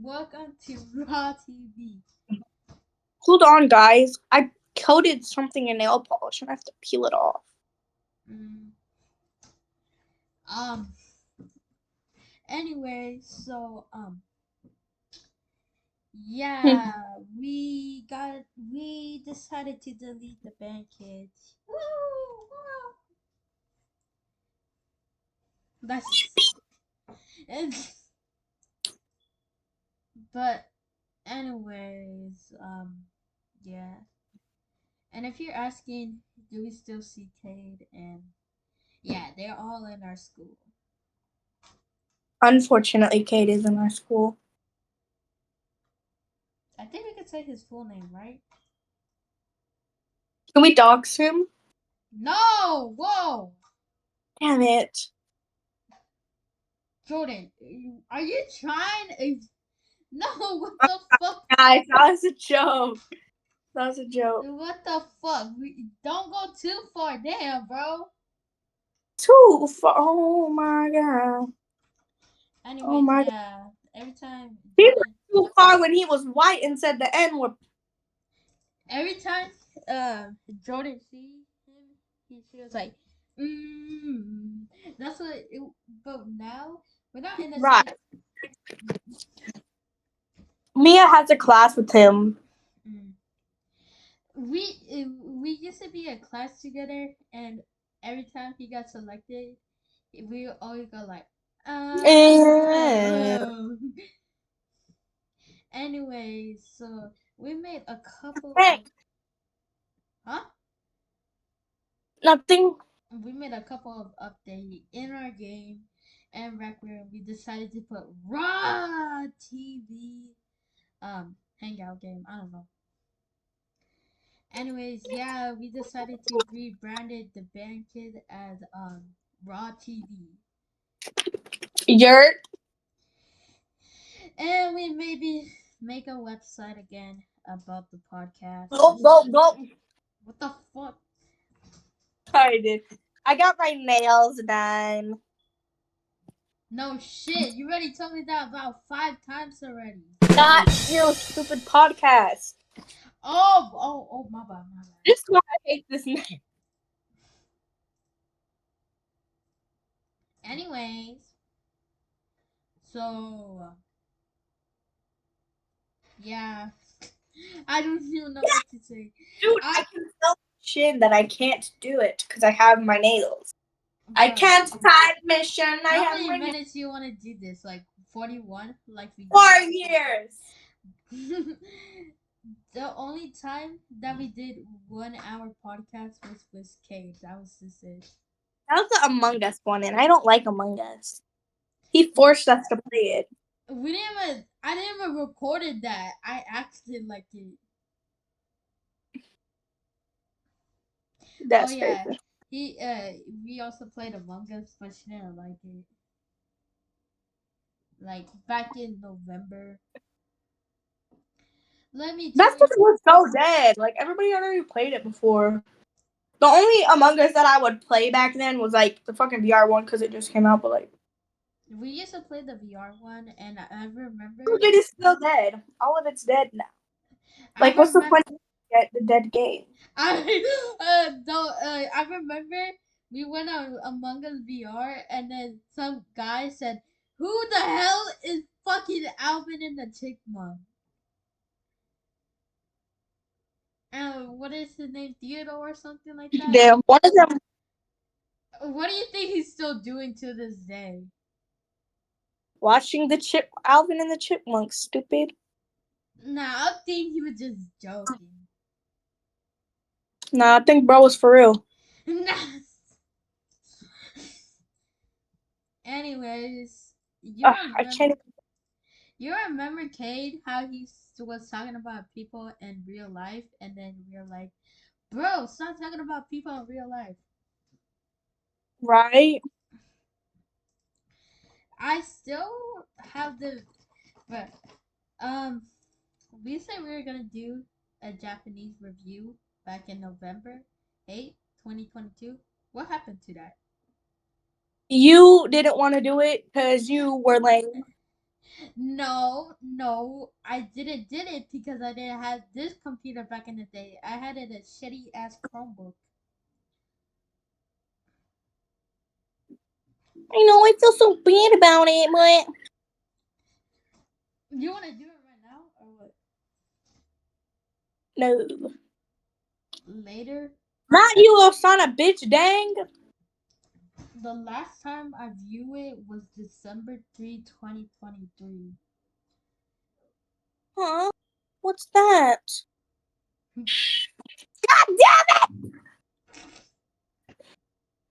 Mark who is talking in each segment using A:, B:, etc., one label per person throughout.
A: Welcome to Raw TV.
B: Hold on, guys. I coated something in nail polish and I have to peel it off.
A: Mm, um. Anyway,
B: Hmm.
A: yeah, we decided to delete the band kids. Woo! Woo! That's and but anyways, yeah. And if you're asking, do we still see Cade? And yeah, they're all in our school.
B: Unfortunately, Kate is in our school.
A: I think we could say his full name, right?
B: Can we dox him?
A: No! Whoa!
B: Damn it.
A: Jordan, are you trying? No, what
B: Oh,
A: the fuck?
B: guys, that was a joke. That was a joke.
A: What the fuck? We don't go too far, damn, bro.
B: Too far. Oh my god. Oh
A: Anyways,
B: my god.
A: yeah. Every time
B: He went
A: Jordan,
B: too far when he was white and said the N word.
A: every time, Jordan see him, she was like, mm. That's what. But now we're not in the
B: Right.
A: same.
B: Mia has a class with him.
A: Mm. We used to be in class together, and every time he got selected, we always go like,
B: Eh,
A: oh. Anyways, so we made a couple
B: Hey,
A: of huh?
B: nothing.
A: We made a couple of updates in our game and Rec Room. We decided to put Raw TV hangout game. I don't know. Anyways, yeah, we decided to rebranded the band kid as Raw TV.
B: Yurt.
A: And we maybe make a website again about the podcast.
B: Nope, nope, nope.
A: What the fuck?
B: Sorry, dude. I got my nails done.
A: No shit. You already told me that about 5 times already.
B: Not your stupid podcast.
A: Oh, my bad, my bad.
B: This is why I hate this name.
A: Anyways, so yeah, I don't even know what to say.
B: Dude,
A: I
B: I can tell Shin that I can't do it because I have my nails. I
A: bro,
B: can't time mission. I
A: how
B: have
A: many
B: my nails.
A: minutes you want to do this? Like 41, like we
B: 4 years.
A: did. The only time that we did 1 hour podcast was with Cage. That was just it.
B: That was the Among Us one, and I don't like Among Us. He forced us to play it.
A: We didn't even. I didn't even recorded that. I acted like it. Oh
B: That's
A: yeah,
B: crazy.
A: he we also played Among Us, but she didn't like it. Like back in November. Let me
B: That's
A: tell you.
B: because it was so dead. Like everybody already played it before. The only Among Us that I would play back then was like the fucking VR one because it just came out. But like,
A: We used to play the VR one, and I
B: all
A: remember.
B: of it is still dead. All of it's dead now.
A: I
B: Like, what's the
A: remember.
B: point of get the dead game?
A: I remember we went on Among Us VR, and then some guy said, "Who the hell is fucking Alvin and the Chipmunk?" What is his name? Theodore or something like that.
B: Damn, one of them
A: What do you think he's still doing to this day?
B: watching the Chip Alvin and the Chipmunks. Stupid.
A: Nah, I think he was just joking.
B: Nah, I think bro was for real.
A: Nah. Anyways,
B: I can't.
A: you remember Cade how he was talking about people in real life, and then we were like, "Bro, stop talking about people in real life."
B: Right?
A: I still have the, but we said we were gonna do a Japanese review back in November 8th, 2022. What happened to that?
B: You didn't want to do it because you were lame.
A: No, I did it because I didn't have this computer back in the day. I had it a shitty ass Chromebook.
B: I know I feel so bad about it, but
A: You want to do it right now or what?
B: no.
A: Later?
B: Not you, little son of bitch, dang.
A: The last time I viewed it was December 3, 2023.
B: Huh? What's that? God damn it!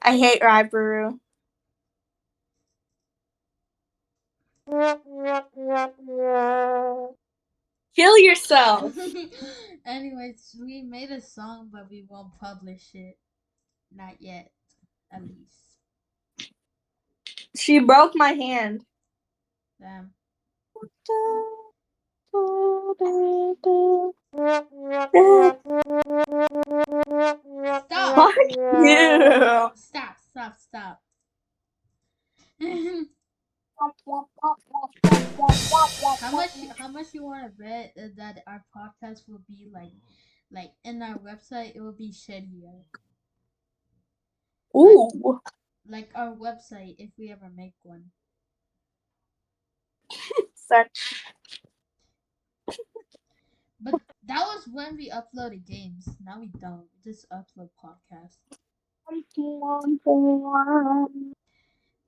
B: I hate Ryburu. Kill yourself.
A: Anyways, we made a song, but we won't publish it. Not yet, at least.
B: She broke my hand.
A: Damn. Stop!
B: Fuck you.
A: Stop. How much you want to bet that our podcast will be like in our website? It will be shittier. Like
B: Ooh.
A: like our website if we ever make one.
B: Such.
A: But that was when we uploaded games. Now we don't. We just upload podcasts.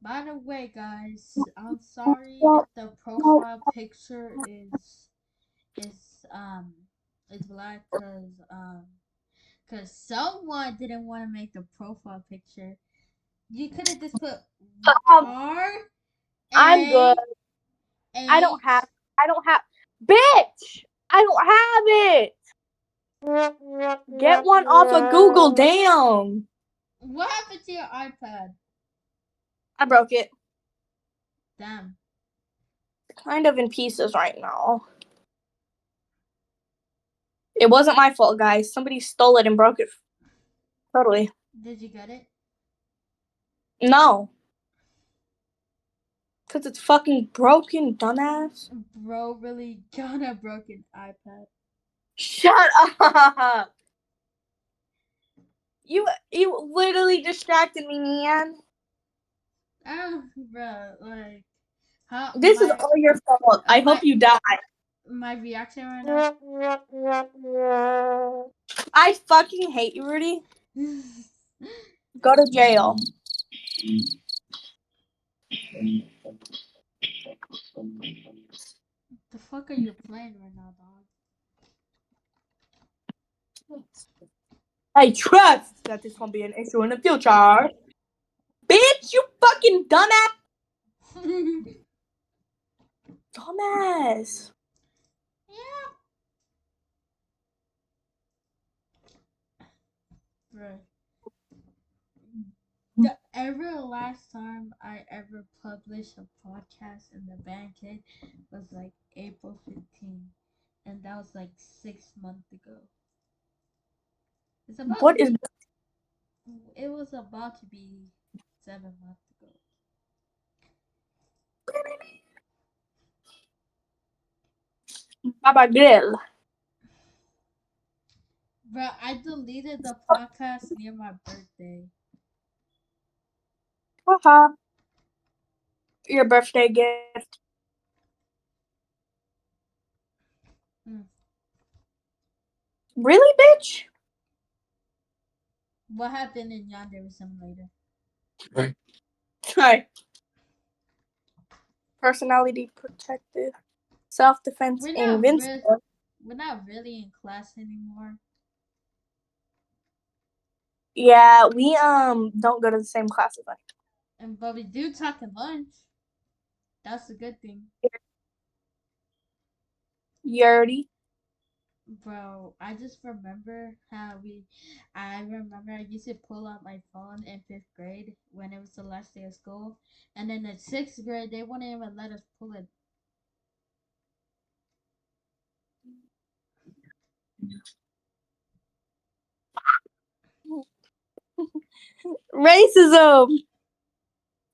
A: By the way, guys, I'm sorry if the profile picture is is black cause someone didn't want to make the profile picture. You could have just put
B: Um,
A: R
B: I'm good.
A: A
B: I don't
A: H.
B: have. I don't have. Bitch! I don't have it. Get one off of Google. Damn.
A: What happened to your iPad?
B: I broke it.
A: Damn.
B: Kind of in pieces right now. It wasn't my fault, guys. Somebody stole it and broke it. Totally.
A: Did you get it?
B: No. Because it's fucking broken, dumbass.
A: Bro really got a broken iPad.
B: Shut up. You literally distracted me, man.
A: Oh, bro, like how
B: This is all your fault. I
A: my
B: hope you die.
A: my reaction right now.
B: I fucking hate you, Rudy. Go to jail.
A: The fuck are you playing right now, dog?
B: I trust that this won't be an issue in the future. Bitch, you fucking dumbass. Dumbass.
A: Yeah, bro. The ever last time I ever published a podcast in the Bandcamp was like April 15th, and that was like 6 months ago. It's about to
B: What is
A: be. It was about to be 7 months ago.
B: Baba Grill?
A: Bro, I deleted the podcast near my birthday.
B: Haha. Your birthday gift.
A: Hmm.
B: Really, bitch?
A: What happened in Yandere Simulator?
B: Sorry. Personality protected. Self-defense
A: We're not real.
B: invincible.
A: We're not really in class anymore.
B: Yeah, we don't go to the same classes.
A: And but we do talk at lunch. That's a good thing.
B: Yurdy.
A: Bro, I just remember how I remember I used to pull out my phone in 5th grade when it was the last day of school. And then in 6th grade, they wouldn't even let us pull it.
B: Racism.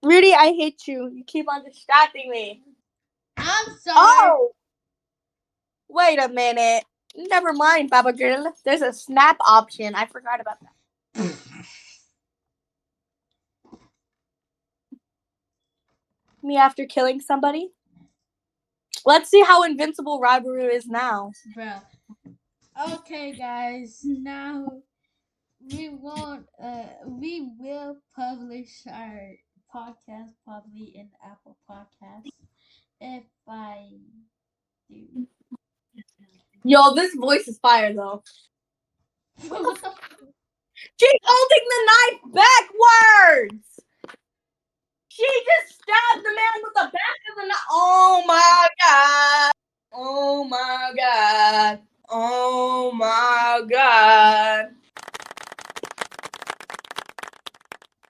B: Rudy, I hate you. You keep on distracting me.
A: I'm sorry.
B: Oh, wait a minute. Never mind, Baba Girl. There's a snap option. I forgot about that. Me after killing somebody. Let's see how invincible Rabaru is now.
A: Bro. Okay, guys. Now we will publish our podcast probably in Apple Podcasts if I do.
B: Yo, this voice is fire though.
A: What the?
B: She's holding the knife backwards. She just stabbed the man with the back of the knife. Oh my god. Oh my god. Oh my god.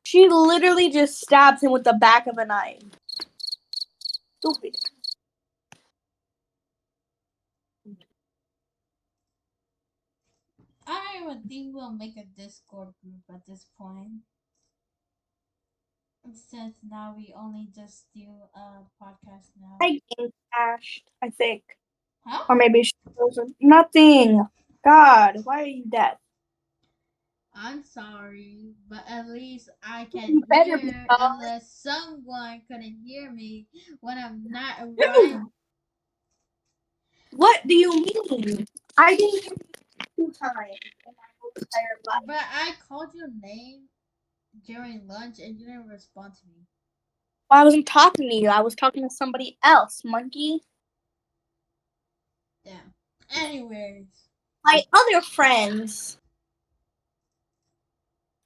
B: She literally just stabbed him with the back of a knife. Stupid.
A: I don't even think we'll make a Discord group at this point. Since now we only just do a podcast now.
B: My game crashed, I think.
A: Huh?
B: Or maybe she wasn't. Nothing. God, why are you dead?
A: I'm sorry, but at least I
B: You
A: can
B: better be
A: hear
B: God.
A: unless someone couldn't hear me when I'm not right.
B: Dude, what do you mean? I didn't hear you 2 times in my whole entire life.
A: But I called your name during lunch and you didn't respond to me.
B: Well, I wasn't talking to you. I was talking to somebody else, monkey.
A: Damn. Anyways,
B: My other friends.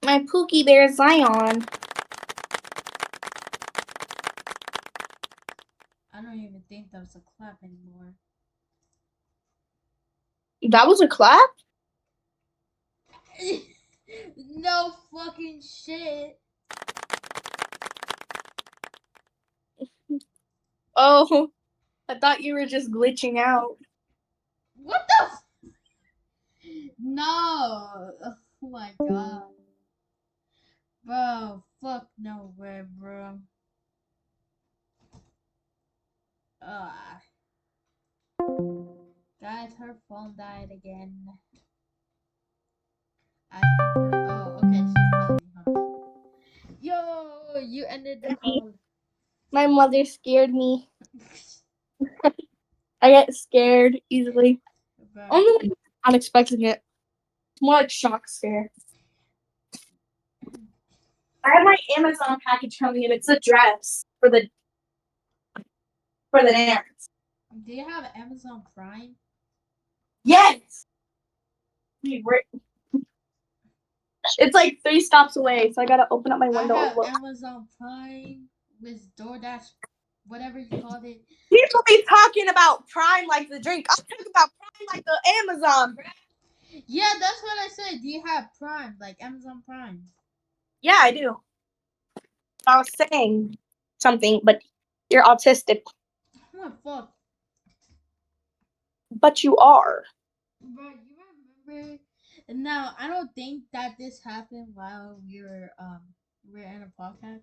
B: My Pookie Bear Zion.
A: I don't even think that was a clap anymore.
B: That was a clap?
A: No fucking shit.
B: Oh, I thought you were just glitching out.
A: What the? No. Oh my god. Bro, fuck no way, bro. Ah. Guys, her phone died again. I think her. Oh, okay, she's calling me, huh? Yo, you ended the call.
B: My mother scared me. I get scared easily.
A: Bro.
B: Only when I'm not expecting it. It's more like shock scare. I have my Amazon package coming and it's a dress for the dance.
A: Do you have Amazon Prime?
B: Yes. It's like 3 stops away, so I gotta open up my
A: I
B: window and
A: have
B: look.
A: Amazon Prime with DoorDash, whatever you called it.
B: People be talking about Prime like the drink. I'm talking about Prime like the Amazon.
A: Yeah, that's what I said. Do you have Prime, like Amazon Prime?
B: Yeah, I do. I was saying something, but you're autistic.
A: What the fuck?
B: But you are.
A: Bro, you remember? Now, I don't think that this happened while we were in a podcast.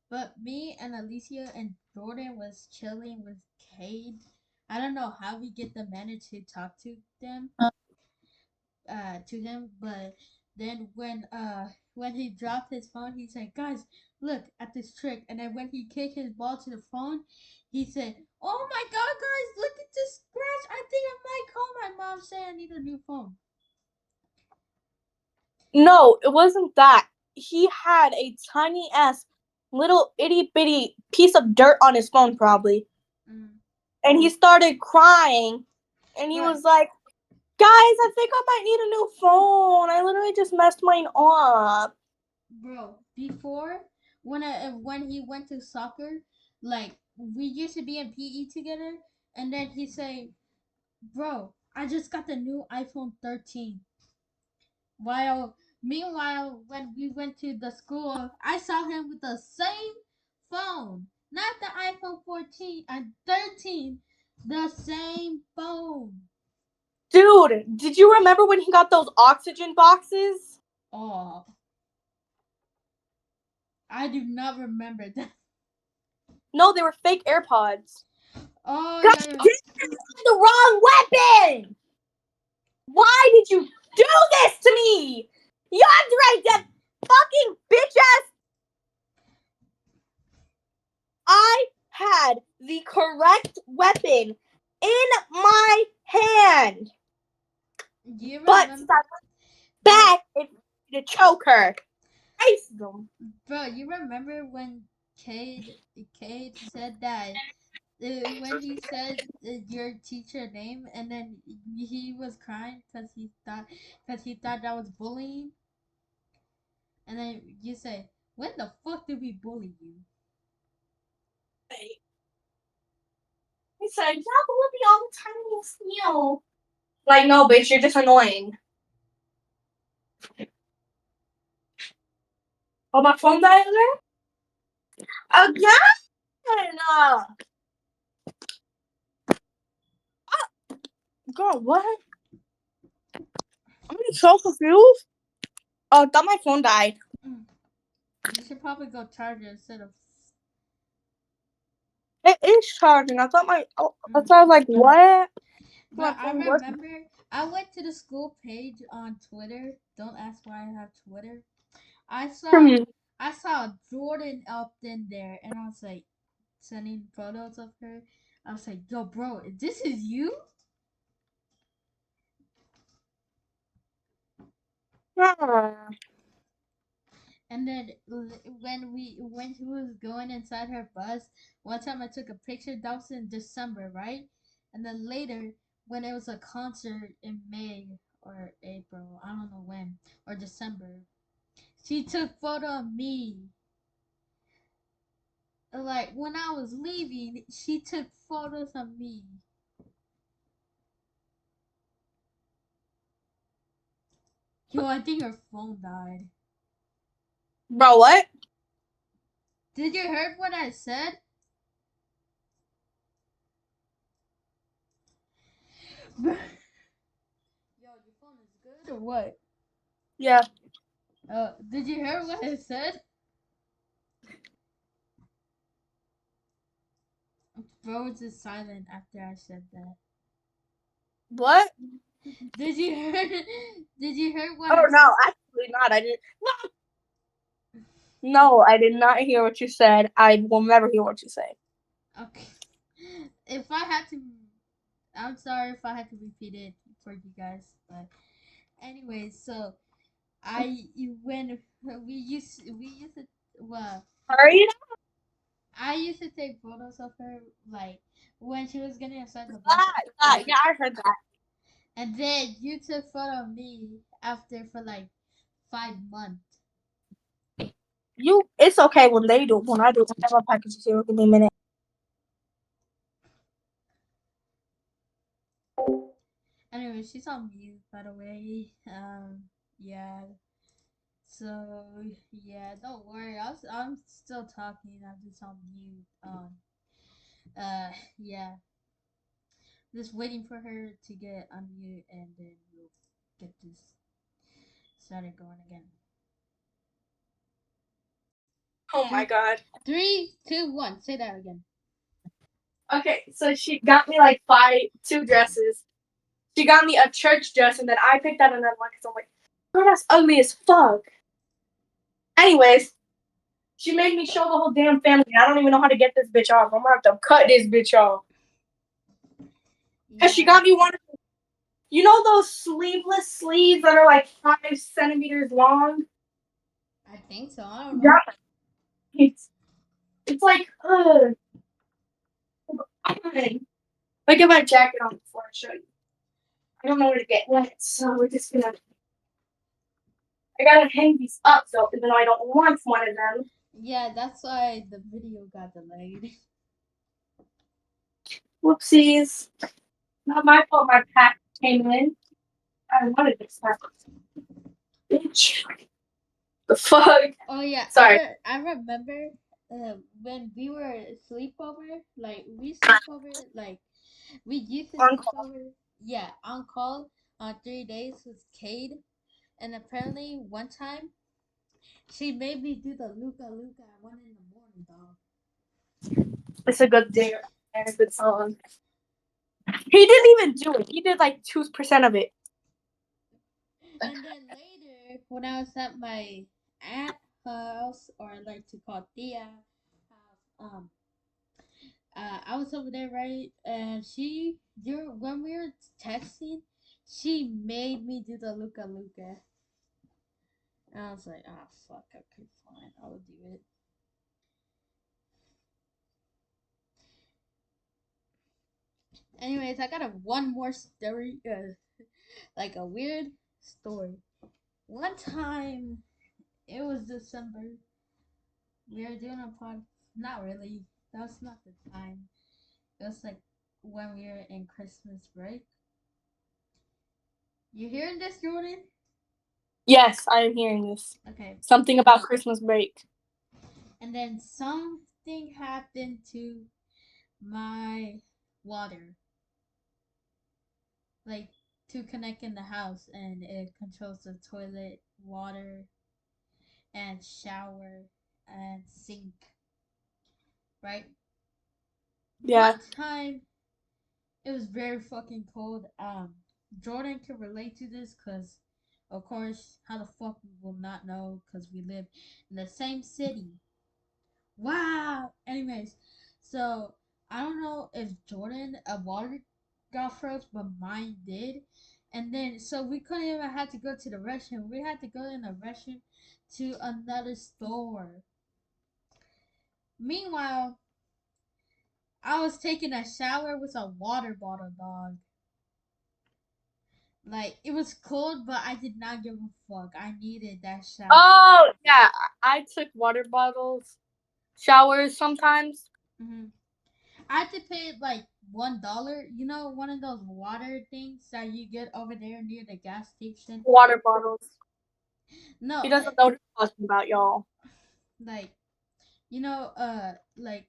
A: But me and Alicia and Jordan was chilling with Cade. I don't know how we get the manager to talk to them, to him, but then when he dropped his phone, he said, "Guys, look at this trick." And then when he kicked his ball to the phone, he said, "Oh my God, guys, look at this scratch! I think I might call my mom saying I need a new phone."
B: No, it wasn't that. He had a tiny ass little itty bitty piece of dirt on his phone, probably.
A: Mm.
B: And he started crying. And he
A: Right,
B: was like, guys, I think I might need a new phone. I literally just messed mine up.
A: bro. Before when he went to soccer, like we used to be in PE together, and then he say, "Bro, I just got the new iPhone 13." While meanwhile, when we went to the school, I saw him with the same phone, not the iPhone 14 and 13, the same phone.
B: Dude, did you remember when he got those oxygen boxes?
A: Oh, I do not remember that.
B: No, they were fake AirPods.
A: Oh
B: God
A: yeah, yeah.
B: damn, I had the wrong weapon! Why did you do this to me? Yandere, that fucking bitch ass. I had the correct weapon in my hand,
A: Do you
B: but
A: remember?
B: stuck
A: Bro,
B: back to choke her. Racism.
A: bro, you remember when Cade said that when he said your teacher name and then he was crying because he thought that was bullying, and then you say, when the fuck did we bully you?
B: He said, "Yeah, bully me all the time, you steal." Like, no, bitch, you're just annoying. Oh, my phone died again? Uh, God, what? I'm so confused. Oh, I thought my phone died.
A: Mm. You should probably go charge it instead of.
B: It is charging. I thought my. Oh, I
A: Mm.
B: thought I was like, what? My
A: But I
B: phone was.
A: remember I went to the school page on Twitter. Don't ask why I have Twitter. I saw
B: Hmm.
A: I saw Jordan up in there, and I was like sending photos of her. I was like, "Yo, bro, this is you?"
B: Ah.
A: And then when she was going inside her bus, one time I took a picture. That was in December, right? And then later, when it was a concert in May or April, I don't know when, or December, she took photo of me. Like when I was leaving, she took photos of me. Yo, I think her phone died.
B: Bro, what?
A: Did you hear what I said? Yo, your phone is good or what?
B: Yeah.
A: Did you hear what I said? Bro was just silent after I said that.
B: What?
A: Did you hear? Did you hear what
B: Oh,
A: I
B: no,
A: said?
B: actually not. I didn't. No, I did not hear what you said. I will never hear what you say.
A: Okay. If I had to, I'm sorry if I had to repeat it for you guys. But anyway, so when we used to well
B: Hurry
A: I used to take photos of her like when she was getting inside the bus,
B: that. Yeah, I heard that.
A: and then you took photo of me after for like 5 months.
B: It's okay when they do. When I do, I have a package here. Give me a minute.
A: Anyway, she's on mute by the way. Yeah. So yeah, don't worry. I'm still talking. I'm just on mute. Yeah. Just waiting for her to get unmute, and then we'll get this started going again.
B: Oh my
A: Three,
B: god.
A: 3, 2, 1. Say that again.
B: Okay, so she got me like two dresses. She got me a church dress, and then I picked out another one because I'm like, girl, that's ugly as fuck. Anyways, she made me show the whole damn family. I don't even know how to get this bitch off. I'm gonna have to cut this bitch off. Cause she
A: Yeah,
B: got me one. You know those sleeveless sleeves that are like 5 centimeters long?
A: I think so. I don't know.
B: Yeah. It's like, ugh. Like get my jacket on before I show you. I don't know where to get wet, so we're just gonna. I gotta hang these up, so even though I don't want one of them.
A: Yeah, that's why the video got delayed.
B: Whoopsies. Not my fault. My pack came in. I wanted this pack. Bitch. The fuck.
A: Oh yeah,
B: Sorry.
A: I remember when we were sleepover, like we sleepover, like we used to
B: On call.
A: sleepover. Yeah, on call on 3 days with Cade, and apparently one time she made me do the Luca Luca at 1 in the morning, dog.
B: It's a good day. Yeah, good song. He didn't even do it. He did like 2% of it.
A: And then later, when I was at my aunt house, or I like to call Tia house, I was over there, right? And she, during when we were texting, she made me do the Luca Luca. And I was like, ah, fuck, okay, fine, I'll do it. Anyways, I got a one more story, like a weird story. One time, it was December. We were doing a pod. Not really. That was not the time. It was like when we were in Christmas break. You hearing this, Jordan?
B: Yes, I am hearing this.
A: Okay.
B: Something about Christmas break.
A: And then something happened to my water, like to connect in the house, and it controls the toilet, water, and shower and sink. Right.
B: Yeah.
A: One time it was very fucking cold. Jordan can relate to this because, of course, how the fuck we will not know because we live in the same city. Wow. Anyways, so I don't know if Jordan a water got froze, but mine did. And then so we couldn't even have to go to the restroom. We had to go in the restroom to another store. Meanwhile, I was taking a shower with a water bottle, dog. Like it was cold, but I did not give a fuck. I needed that shower.
B: Oh, yeah. I took water bottles, showers sometimes.
A: hmm I had to pay like $1. You know, one of those water things that you get over there near the gas station.
B: Water bottles.
A: No,
B: He doesn't know what he's talking about, y'all.
A: like you know, like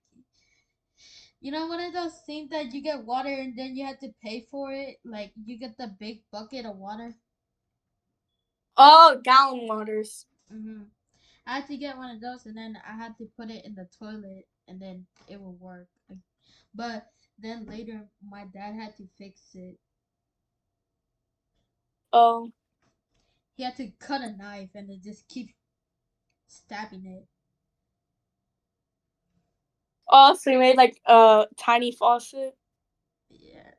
A: one of those things that you get water and then you have to pay for it. Like you get the big bucket of water.
B: Oh, gallon waters.
A: I had to get one of those, and then I had to put it in the toilet, and then it would work. But then later, my dad had to fix it.
B: Oh.
A: He had to cut a knife and then just keep stabbing it.
B: Oh, so he made like a tiny faucet.
A: Yeah.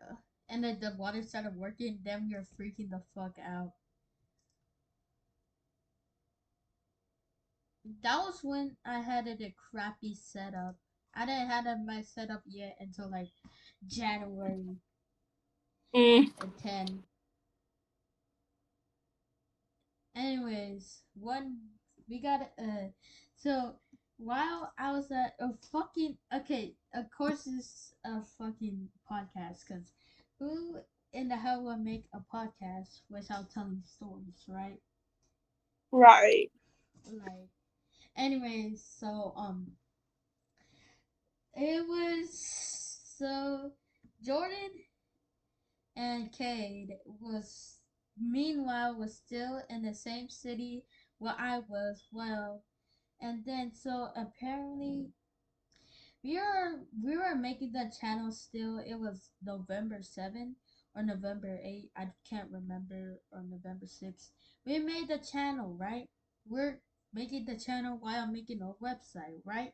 A: And then the water started working. Then we were freaking the fuck out. That was when I had a crappy setup. I didn't have my setup yet until like January
B: Mm.
A: 10. Anyways, one we got so while I was at a fucking okay, of course this a fucking podcast because who in the hell would make a podcast without telling stories, right?
B: Right.
A: Like, anyways, so it was so Jordan and Cade was meanwhile was still in the same city where I was. Well, and then so apparently we were making the channel still. It was November 7th or November 8th. I can't remember, or November 6th. We made the channel, right? We're making the channel while making a website, right?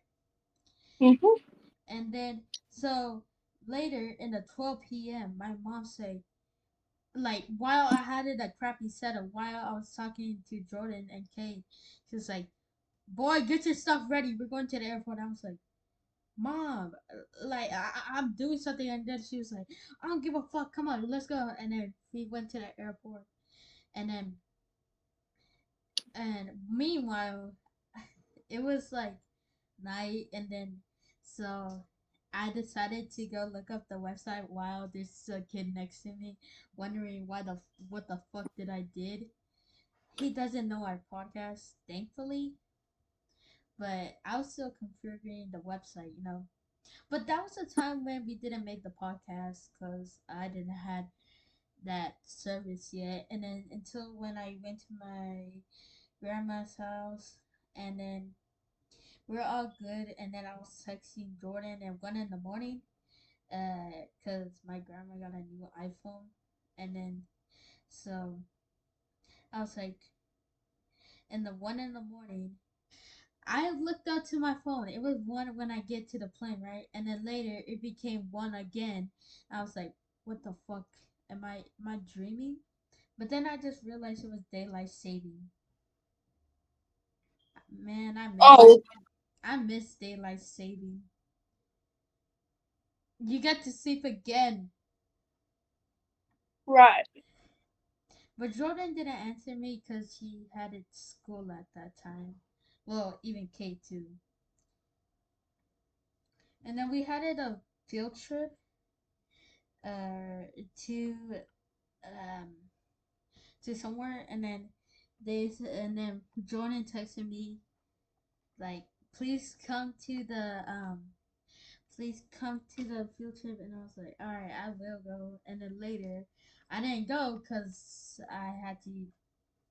B: Mhm.
A: And then so later in the 12 p.m. my mom say, like, while I had it a crappy setup, while I was talking to Jordan and Kate, she was like, boy, get your stuff ready. We're going to the airport. I was like, Mom, like, I'm doing something. And then she was like, I don't give a fuck. Come on, let's go. And then we went to the airport. And then, and meanwhile, it was like night. And then, so I decided to go look up the website while there's a kid next to me, wondering what the fuck did I did. He doesn't know our podcast, thankfully, but I was still configuring the website, you know. But that was a time when we didn't make the podcast because I didn't had that service yet. And then until when I went to my grandma's house, and then we are all good. And then I was texting Jordan at 1 in the morning, Cause my grandma got a new iPhone, and then so I was like, in the 1 in the morning, I looked up to my phone. It was one when I get to the plane, right? And then later it became one again. I was like, what the fuck? Am I dreaming? But then I just realized it was daylight saving. Man,
B: Oh,
A: I miss daylight saving. You get to sleep again.
B: right.
A: But Jordan didn't answer me because he had it school at that time. Well, even K2. And then we had it a field trip to um somewhere, and then Jordan texted me like, please come to the field trip, and I was like, all right, I will go. And then later I didn't go because I had to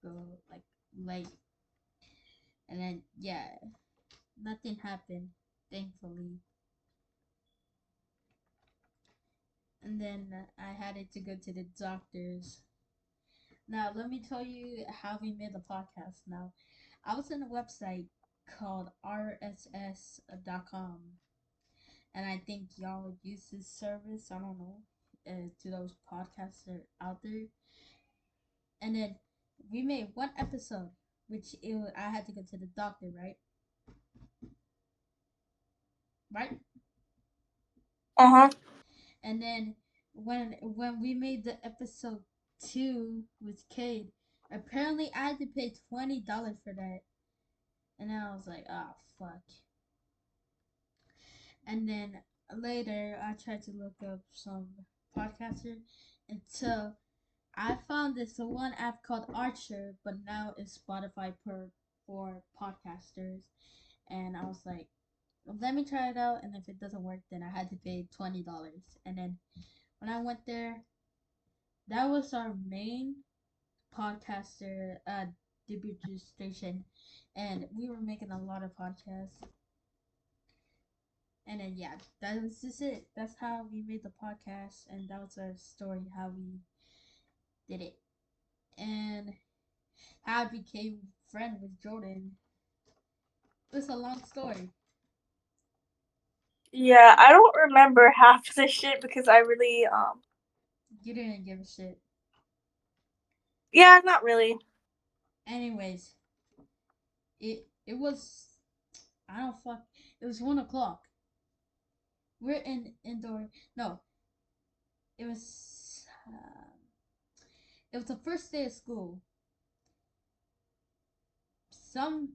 A: go like late. And then yeah, nothing happened, thankfully. And then I had it to go to the doctors. Now let me tell you how we made the podcast. Now I was in a website called rss.com, and I think y'all use this service. I don't know, to those podcasts that are out there. And then we made one episode, which I had to go to the doctor, right? Right.
B: Uh huh.
A: And then when we made the episode two with Cade, apparently I had to pay $20 for that, and then I was like, oh fuck. And then later I tried to look up some podcaster until I found this one app called Archer, but now it's Spotify for podcasters. And I was like, let me try it out, and if it doesn't work, then I had to pay $20. And then when I went there, that was our main podcaster debut station, and we were making a lot of podcasts. And then yeah, that was just it. That's how we made the podcast, and that was our story how we did it, and how I became friend with Jordan. It's a long story.
B: Yeah, I don't remember half of this shit because I really
A: You didn't give a shit.
B: yeah, not really.
A: Anyways, it was, I don't fuck. It was 1 o'clock. We're in indoor. No, it was. It was the first day of school. Some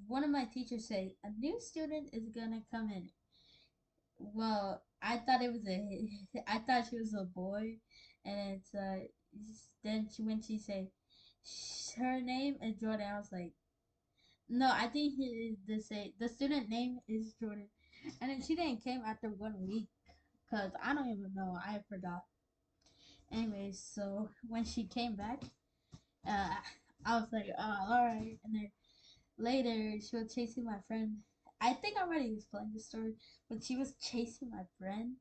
A: One of my teachers say a new student is gonna come in. Well, I thought it was a. I thought she was a boy, and it's then when she said her name is Jordan, I was like, no, I think the student name is Jordan, and then she didn't came after 1 week, cause I don't even know, I forgot. Anyways, so when she came back, uh, I was like, all right, and then later she was chasing my friend. I think I already explained the story, but she was chasing my friend,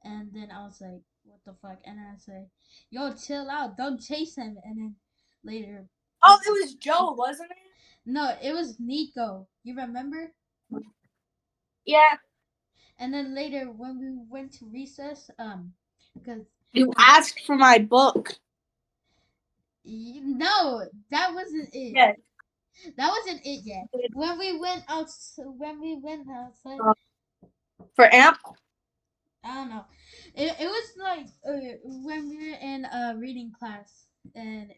A: and then I was like, what the fuck? And I was like, yo, chill out, don't chase him. And then later,
B: Oh, it was Joe, wasn't it?
A: no, it was Nico. You remember?
B: Yeah.
A: And then later when we went to recess, because
B: You asked for my book.
A: no, that wasn't it.
B: Yes.
A: That wasn't it yet. When we went outside,
B: Uh, for amp.
A: I don't know. It was like when we were in reading class, and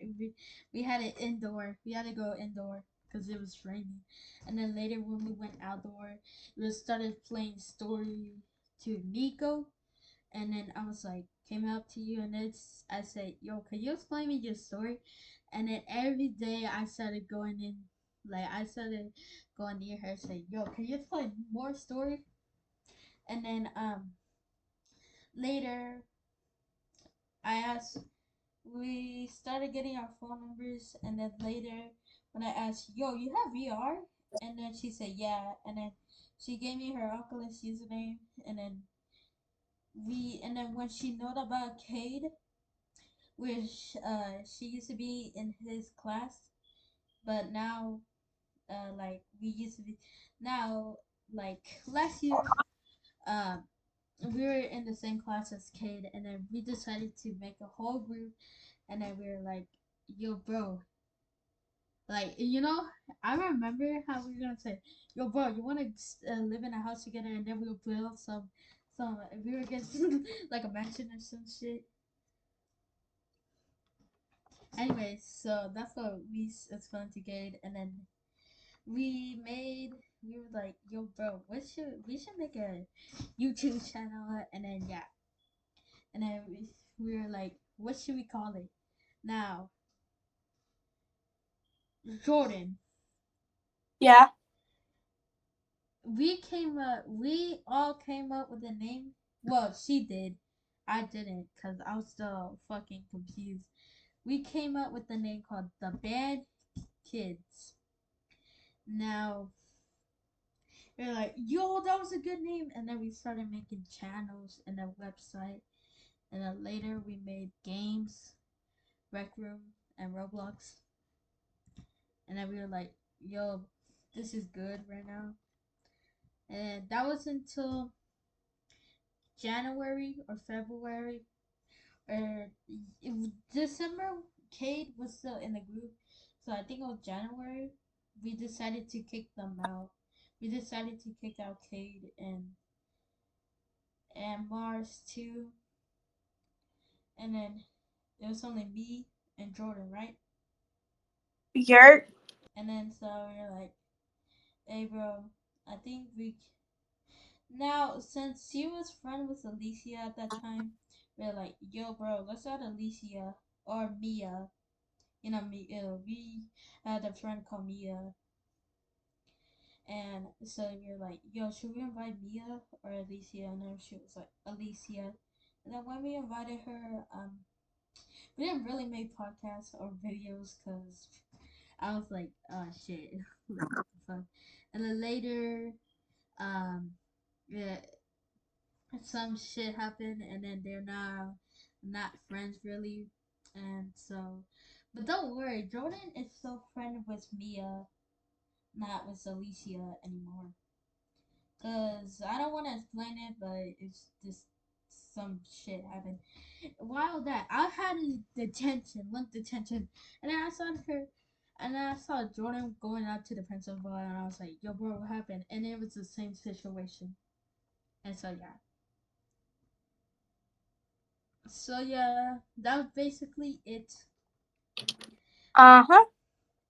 A: we had it indoor. We had to go indoor because it was raining. And then later when we went outdoor, we started playing story to Nico. And then I was like, came up to you, and I said, yo, can you explain me your story? And then every day I started going in, like I started going near her, saying, yo, can you explain more story? And then later I asked, we started getting our phone numbers, and then later when I asked, yo, you have VR? And then she said, yeah. And then she gave me her Oculus username, and then we and then when she know about Cade, which she used to be in his class, but now like we used to be now like last year um we were in the same class as Cade, and then we decided to make a whole group, and then we were like, yo bro, like I remember how we were gonna say, yo bro, you want to live in a house together, and then we'll build some we were getting like a mansion or some shit. Anyway, so that's what we explained to Gade, and then we made we were like, yo, bro, what should we should make a YouTube channel, and then yeah, and then we were like, what should we call it? Now, Jordan,
B: Yeah.
A: we all came up with a name. Well, she did. I didn't, cause I was still fucking confused. We came up with the name called the Bad Kids. Now, they're like, yo, that was a good name. And then we started making channels and a website. And then later we made games, Rec Room, and Roblox. And then we were like, yo, this is good right now. And that was until January or February or December. Cade was still in the group. So I think it was January. We decided to kick them out. We decided to kick out Cade and Mars too, and then it was only me and Jordan, right?
B: Yurt.
A: And then so we are like, hey, bro, I think we now since she was friend with Alicia at that time, we are like, yo, bro, let's add Alicia or Mia. Me. We had a friend called Mia, and so we were like, yo, should we invite Mia or Alicia? And then she was like, Alicia. And then when we invited her, we didn't really make podcasts or videos because I was like, oh shit, like what the fuck. And then later, um, yeah, some shit happened, and then they're now not friends really, and so. But don't worry, Jordan is still friend with Mia, not with Alicia anymore. Cause I don't want to explain it, but it's just some shit happened. While that, I had a detention, link detention, and then I saw her, and then I saw Jordan going up to the principal, and I was like, "Yo, bro, what happened?" And it was the same situation, and so yeah, that was basically it,
B: Uh-huh.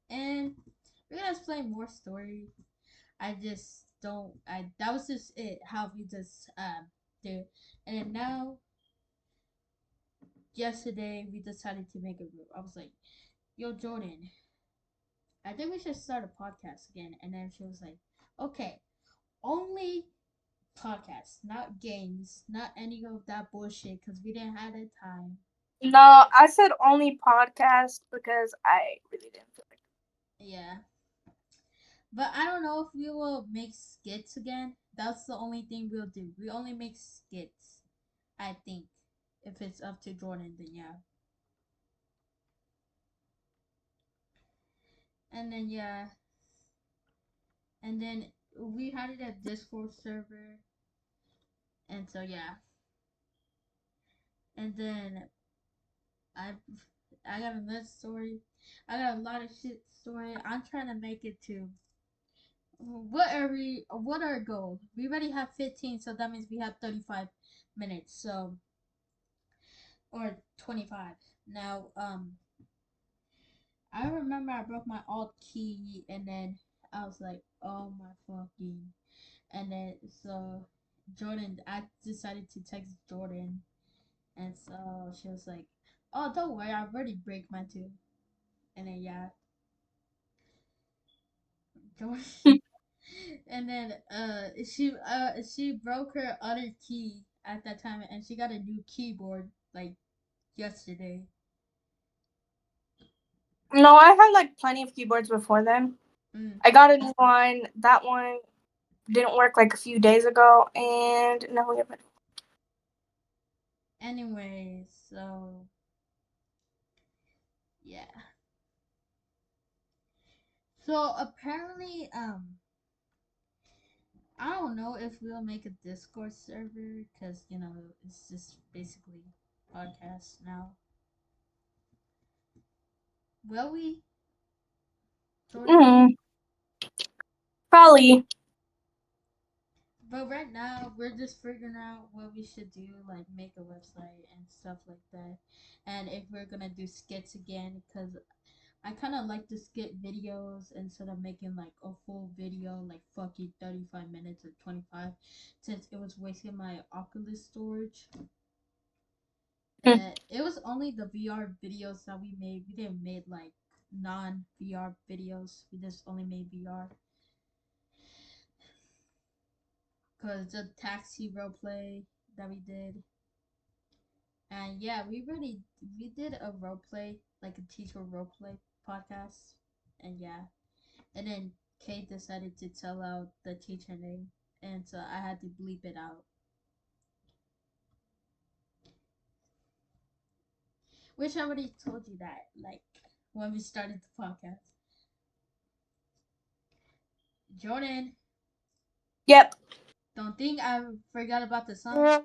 A: and we're gonna explain more story. I just don't. I that was just it. How we just do, and then now yesterday we decided to make a group. I was like, "Yo, Jordan, I think we should start a podcast again." And then she was like, "Okay, only podcasts, not games, not any of that bullshit, because we didn't have the time."
B: No, I said only podcast because I really didn't feel like.
A: Yeah, but I don't know if we will make skits again. That's the only thing we'll do. We only make skits. I think if it's up to Jordan, then yeah. And then yeah, and then we had it at Discord server, and so yeah, and then I I got another story. I got a lot of shit story. I'm trying to make it to what are our goals? We already have 15, so that means we have 35 minutes. So or 25. Now I remember I broke my alt key, and then I was like, oh my fucking, and then so Jordan, I decided to text Jordan, and so she was like, oh, don't worry, I already break mine too. And then yeah, Jordan, and then she broke her other key at that time, and she got a new keyboard like yesterday.
B: No, I had like plenty of keyboards before then.
A: Mm.
B: I got a new one. That one didn't work like a few days ago, and now we have it.
A: Anyways, so yeah. So apparently, I don't know if we'll make a Discord server because it's just basically podcast now. Will we, Jordan?
B: Mm, probably.
A: But right now, we're just figuring out what we should do, like make a website and stuff like that. And if we're gonna do skits again, because I kind of like to skit videos instead of making like a full video, like fucking 35 minutes or 25, since it was wasting my Oculus storage.
B: Mm.
A: It was only the VR videos that we made. We didn't make like non VR videos. We just only made VR. Cause the taxi roleplay that we did, and yeah, we did a roleplay, like a teacher roleplay podcast, and yeah, and then Kate decided to tell out the teacher name, and so I had to bleep it out, which I already told you that, like when we started the podcast. Jordan,
B: Yep.
A: don't think I forgot about the song.
B: Your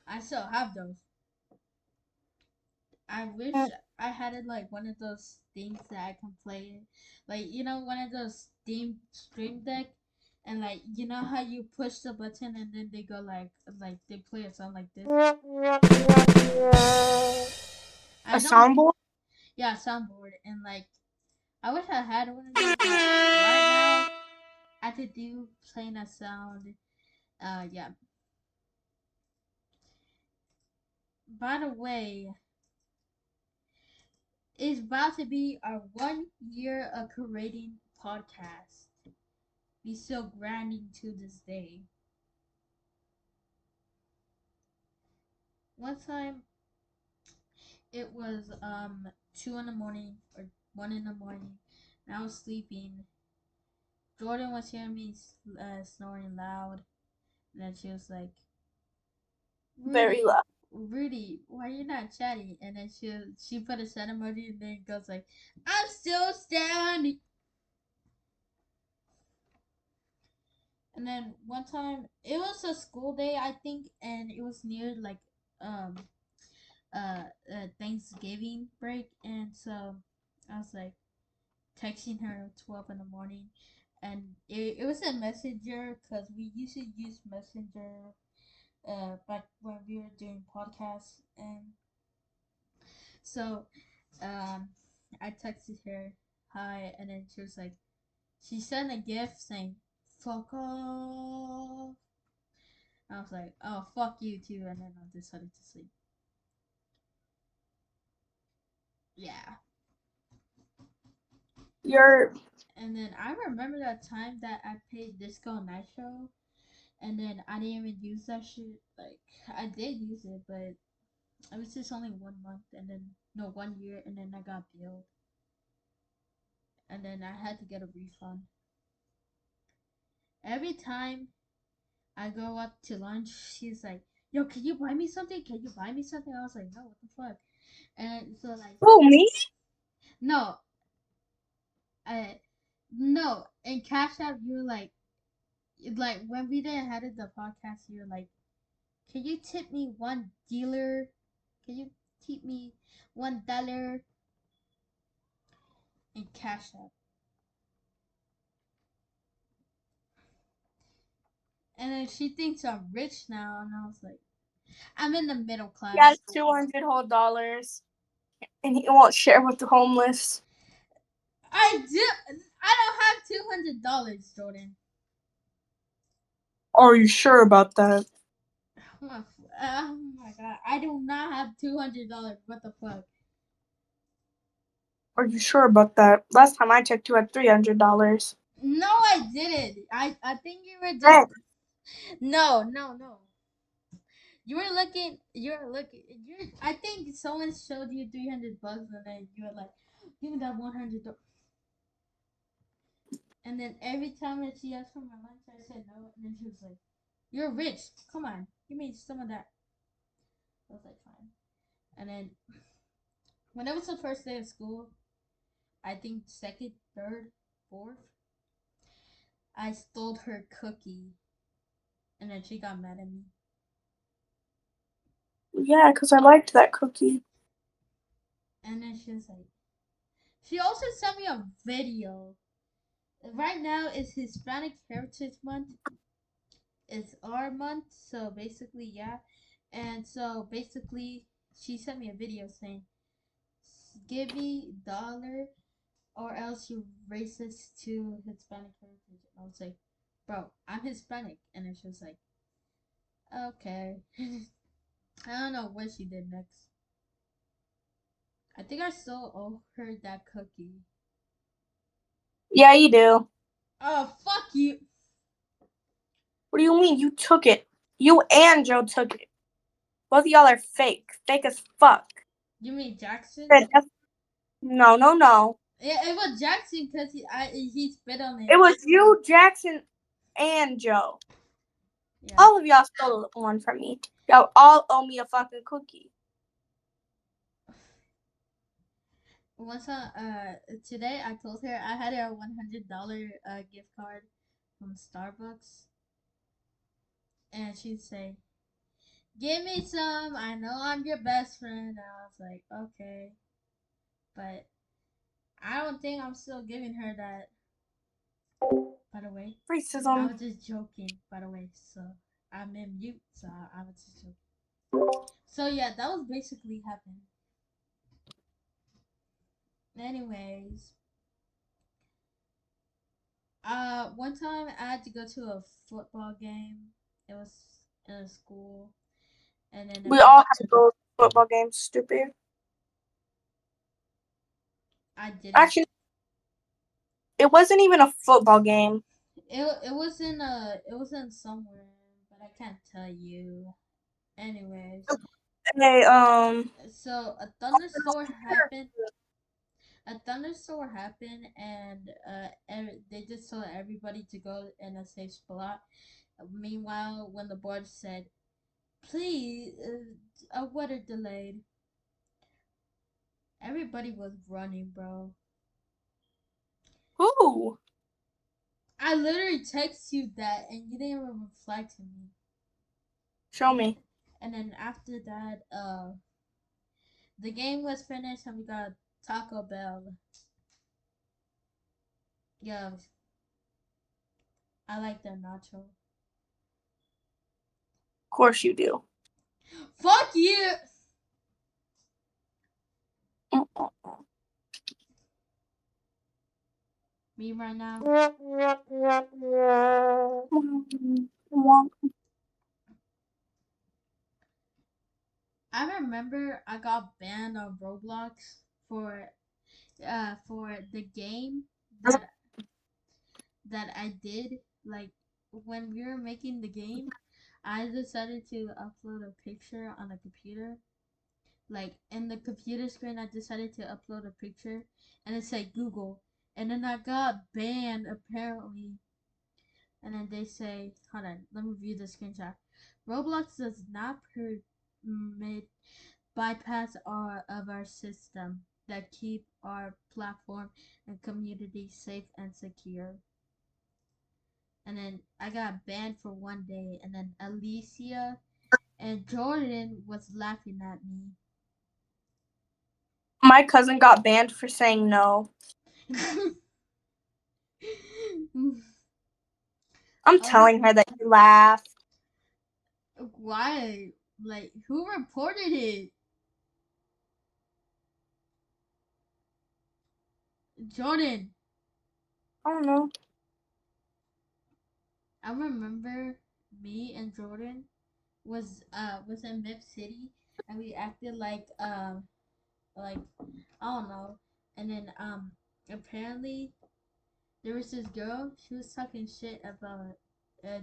A: I still have those. I wish I had it like one of those things that I can play, like one of those stream deck, and like how you push the button and then they go like they play a song like this. I
B: a
A: don't.
B: soundboard?
A: Yeah, soundboard, and like I wish I had one of those, but right now I could do playing a sound. Yeah. By the way, it's about to be our 1 year of creating podcast. We still grinding to this day. One time it was 2 in the morning or 1 in the morning, and I was sleeping. Jordan was hearing me snoring loud, and then she was like,
B: Very
A: "Rudy,
B: loud.
A: Rudy, why are you not chatting?" And then she put a sad emoji, and then it goes like, "I'm still standing." And then one time it was a school day, I think, and it was near like um Thanksgiving break, and so I was like texting her at 12 in the morning, and it was a messenger because we used to use messenger back when we were doing podcasts, and so um I texted her hi, and then she was like, she sent a gift saying fuck off. I was like, oh fuck you too, and then I decided to sleep. Yeah.
B: Your
A: And then I remember that time that I paid Disco Nitro, and then I didn't even use that shit. Like I did use it, but it was just only 1 month, and then no 1 year, and then I got billed, and then I had to get a refund. Every time I go up to lunch, she's like, "Yo, can you buy me something? Can you buy me something?" I was like, "No, what the fuck?" And so like,
B: oh me?
A: no, I no. In Cash App, you were like when we didn't had it the podcast, you're like, "Can you tip me $1? Can you tip me $1 in Cash App?" And then she thinks I'm rich now, and I was like, I'm in the middle
B: He has
A: class.
B: 200 whole dollars, and he won't share with the homeless.
A: I do. I don't have $200, Jordan.
B: Are you sure about that?
A: Oh my god, I do not have $200. What the fuck?
B: Are you sure about that? Last time I checked, you had $300.
A: No, I didn't. I think you were just
B: Then,
A: no. You were looking. You were looking. You. I think someone showed you $300, and then you were like, "Give me that $100." And then every time that she asked for my lunch, I said no. And then she was like, "You're rich. Come on, give me some of that." I was like, "Fine." And then when it was the first day of school, I think second, third, fourth, I stole her cookie, and then she got mad at me.
B: Yeah, because I liked that cookie.
A: And then she was like, she also sent me a video. Right now is Hispanic Heritage Month. It's our month, so basically, yeah. And so basically, she sent me a video saying, "Give me dollar, or else you racist to Hispanic heritage." And I was like, "Bro, I'm Hispanic." And then she was like, "Okay." I don't know what she did next. I think I still owe her that cookie.
B: Yeah, you do.
A: Oh, fuck you.
B: What do you mean you took it? You and Joe took it. Both of y'all are fake. Fake as fuck.
A: You mean Jackson?
B: Said no, no, no.
A: Yeah, it was Jackson because he spit on it.
B: It was you, Jackson, and Joe.
A: Yeah.
B: All of y'all stole one from me. Y'all all owe me a fucking cookie.
A: Once today I told her I had a $100 gift card from Starbucks, and she'd say, "Give me some. I know I'm your best friend." And I was like, "Okay," but I don't think I'm still giving her that. By the way, I
B: Racism.
A: was just joking. By the way, so I'm in mute, so I was just joking. So yeah, that was basically happened. Anyways, one time I had to go to a football game. It was in a school, and then
B: We all had to go to football games, stupid.
A: I didn't.
B: Actually, it wasn't even a football game.
A: It was in somewhere, but I can't tell you. Anyways,
B: Hey,
A: so a thunderstorm happened, and they just told everybody to go in a safe spot. Meanwhile, when the board said, "Please, a weather delayed," everybody was running, bro.
B: who?
A: I literally text you that, and you didn't even reply to me.
B: Show me.
A: And then after that, the game was finished, and we got Taco Bell. Yeah, I like their nacho.
B: Of course you do.
A: Fuck you! Me right now. I remember I got banned on Roblox for the game that I did. Like when we were making the game, I decided to upload a picture on a computer. Like in the computer screen, I decided to upload a picture, and it said Google, and then I got banned apparently. And then they say, hold on, let me view the screenshot. Roblox does not permit bypass our system that keep our platform and community safe and secure. And then I got banned for 1 day, and then Alicia and Jordan was laughing at me.
B: My cousin got banned for saying no. I'm
A: Oh,
B: telling her that you laughed.
A: why? Like, who reported it? Jordan.
B: I don't know.
A: I remember me and Jordan was in Mip City, and we acted like I don't know, and then apparently there was this girl. She was talking shit about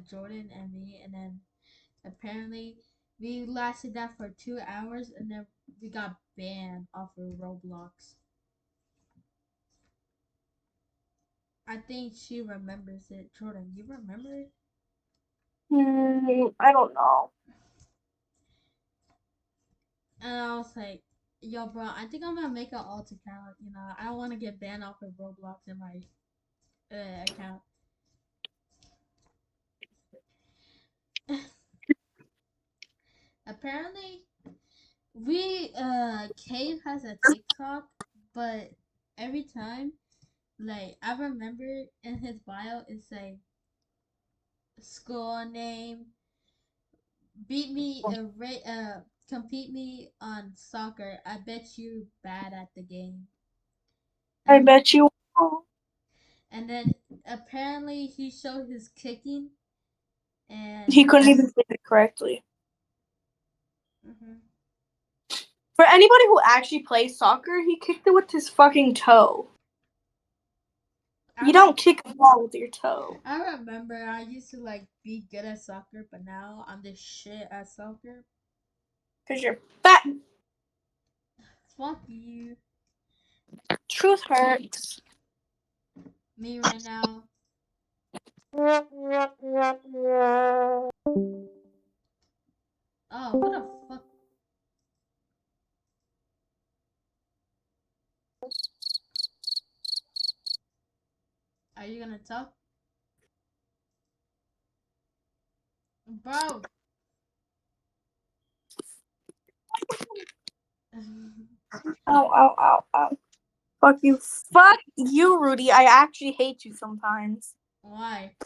A: Jordan and me, and then apparently we lasted that for 2 hours, and then we got banned off of Roblox. I think she remembers it. Jordan, you remember it?
B: I don't know.
A: And I was like, yo, bro, I think I'm gonna make an alt account. You know, I don't want to get banned off of Roblox in my account. Apparently, Cade has a TikTok, but every time, like, I remember in his bio, it's like school name, beat me, compete me on soccer. I bet you bad at the game.
B: I
A: And
B: bet you won't.
A: and then apparently he showed his kicking and
B: He couldn't even say it correctly.
A: mhm.
B: For anybody who actually plays soccer, he kicked it with his fucking toe.
A: I
B: You
A: re-
B: don't kick a ball with your toe.
A: I remember I used to like be good at soccer, but now I'm the shit at soccer.
B: Because you're fat.
A: Fuck you,
B: Truth hurts.
A: me right now. Oh, who the fuck are you gonna talk, bro?
B: Ow, ow, ow, ow. Fuck you. Fuck you, Rudy. I actually hate you sometimes.
A: Why?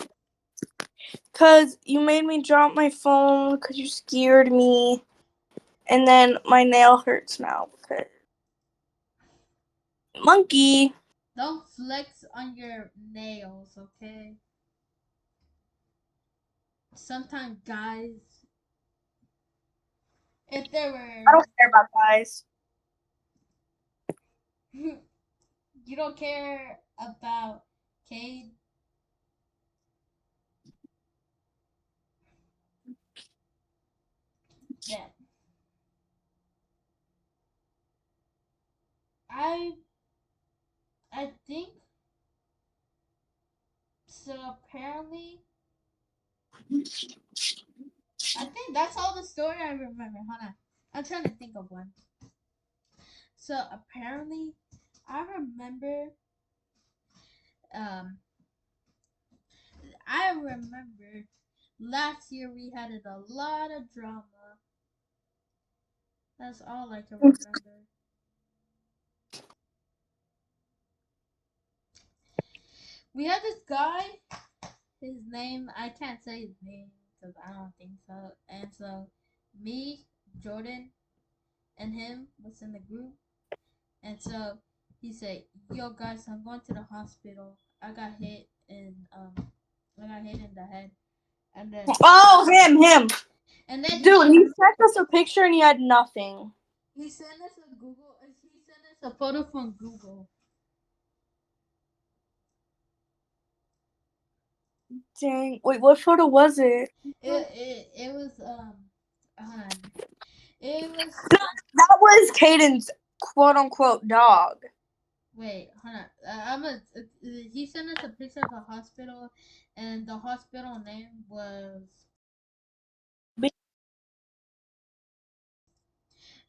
B: Because you made me drop my phone because you scared me. And then my nail hurts now because. Monkey.
A: Don't flex on your nails, okay? Sometimes guys, if they
B: I
A: were,
B: don't care about guys.
A: you don't care about Cade. That I I think so. Apparently, I think that's all the story I remember. Hold on, I'm trying to think of one. So apparently, I remember. Um, I remember last year we had a lot of drama. That's all I can remember. We had this guy. His name I can't say his name because I don't think so. And so me, Jordan, and him was in the group. And so he said, "Yo, guys, I'm going to the hospital. I got hit in the head." And then,
B: Oh, him.
A: and then
B: Dude, he sent us a picture and he had nothing.
A: he sent us a Google. He sent us a photo from Google.
B: Dang. Wait, what photo was it?
A: It was hold on. It was
B: That was Caden's quote unquote dog.
A: wait, hold on. He sent us a picture of the hospital, and the hospital name was.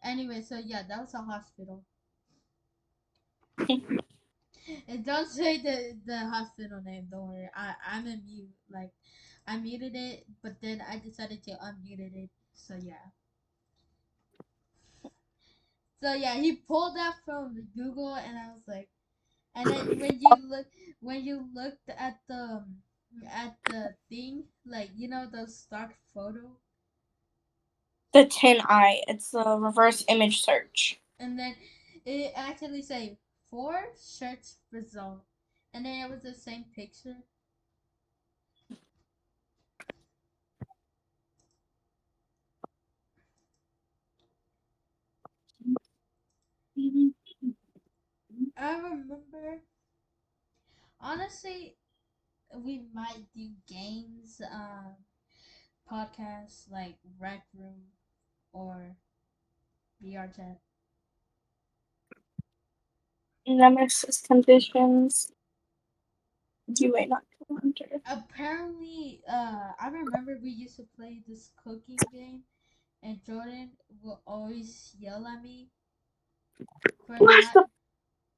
A: Anyway, so yeah, that was a hospital. And don't say the hospital name. Don't worry. I'm a mute. Like, I muted it, but then I decided to unmute it. So yeah. So yeah, he pulled that from Google, and I was like, and then when you looked at the thing, like the stock photo,
B: The tin eye. It's a reverse image search.
A: and then it actually say for search result, and then it was the same picture. I remember, honestly, we might do games, podcasts like Rec Room or VR Chat.
B: Nemesis conditions. You may not kill Hunter.
A: Apparently, I remember we used to play this cooking game, and Jordan will always yell at me for
B: Wash
A: not.
B: the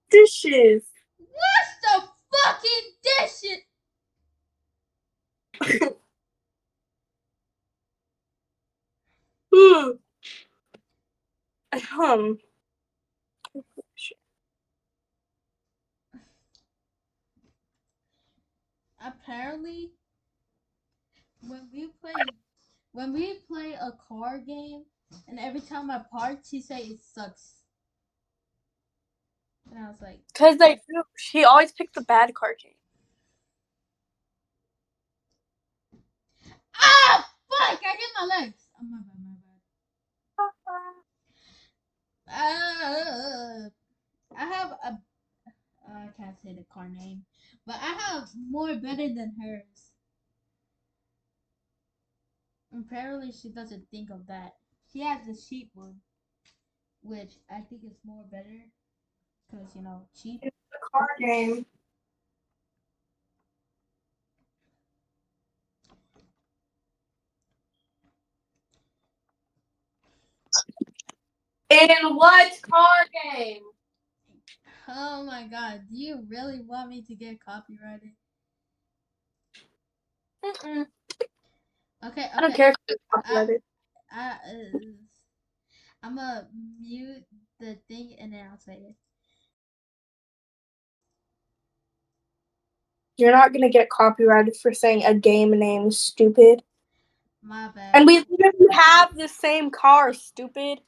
B: dishes.
A: What's the fucking dishes?
B: Hmm. Um.
A: Apparently, when we play when we play a car game, and every time I park, she say it sucks, and I was like,
B: Because they do. She always picked the bad card game.
A: ah, fuck! I hit my legs. Oh my bad, my bad. I have a I can't say the car name, but I have more better than hers. Apparently, she doesn't think of that. She has the cheap one, which I think is more better because cheap.
B: It's the card game. In what card game?
A: Oh my god, do you really want me to get copyrighted?
B: Mm-mm.
A: Okay,
B: I don't
A: okay.
B: care if it's
A: I
B: copyrighted.
A: I I'm gonna mute the thing and then I'll say it.
B: You're not gonna get copyrighted for saying a game name, stupid.
A: My bad.
B: And we literally have the same car, stupid.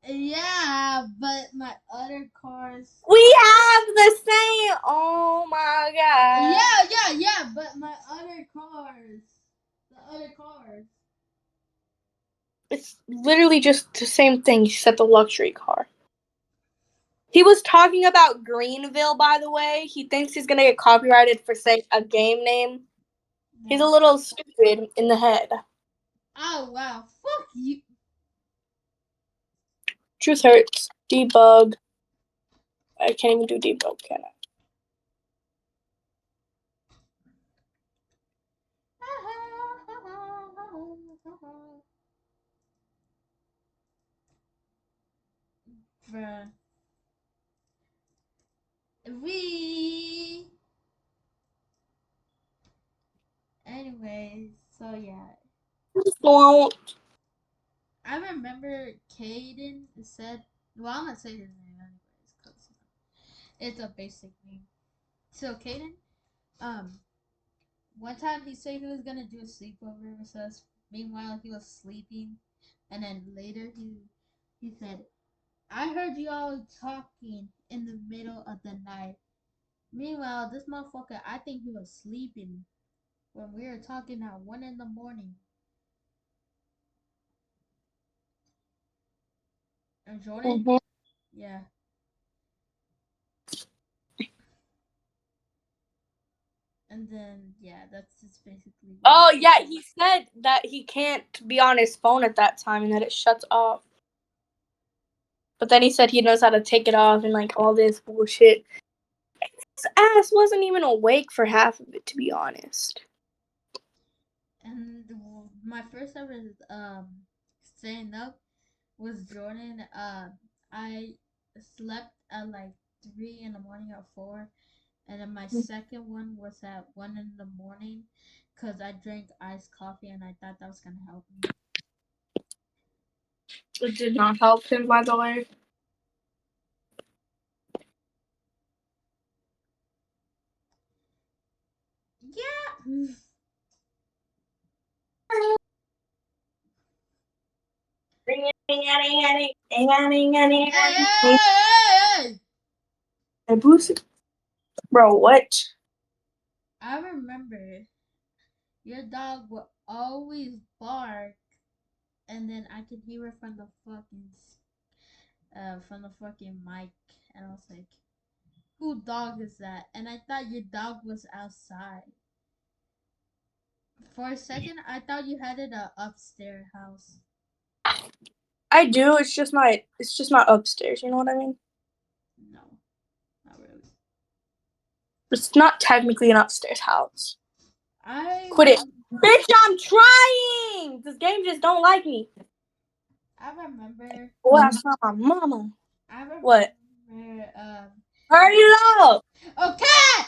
A: Yeah, but my other cars.
B: We have the same. Oh my god.
A: Yeah, but my other cars. The other cars.
B: It's literally just the same thing except the luxury car. He was talking about Greenville, by the way. He thinks he's gonna get copyrighted for saying a game name. He's a
A: No.
B: little stupid in the head.
A: Oh wow, fuck you.
B: Truth hurts. Debug. I can't even do debug, can I?
A: Bruh. We. Anyways, so yeah.
B: Won't.
A: I remember Caden said, well, I'm gonna say his name anyways, because it's a basic name. So Caden, um, one time he said he was gonna do a sleepover with us. Meanwhile, he was sleeping, and then later he said, "I heard you all talking in the middle of the night." Meanwhile, this motherfucker, I think he was sleeping when we were talking at 1 in the morning. And Jordan,
B: Mm-hmm.
A: yeah, and then yeah, that's just basically what
B: Oh
A: happened.
B: yeah, he said that he can't be on his phone at that time and that it shuts off. But then he said he knows how to take it off and like all this bullshit. His ass wasn't even awake for half of it, to be honest.
A: And my first ever staying up was Jordan. I slept at like 3 in the morning or 4, and then my second one was at 1 in the morning, cause I drank iced coffee and I thought that was gonna help me.
B: It did not help him, by the way.
A: Yeah. Hey!
B: Bro, what?
A: I remember your dog would always bark, and then I could hear it from the fucking mic, and I was like, "Who dog is that?" And I thought your dog was outside. For a second, I thought you had it a upstairs house.
B: I do. It's just not upstairs. You know what I mean?
A: No, not really.
B: It's not technically an upstairs house.
A: I
B: Quit it.
A: rem-
B: Bitch, I'm trying! This game just don't like me.
A: I remember
B: Boy, I saw my mama.
A: I
B: What?
A: remember
B: Hurry up!
A: okay.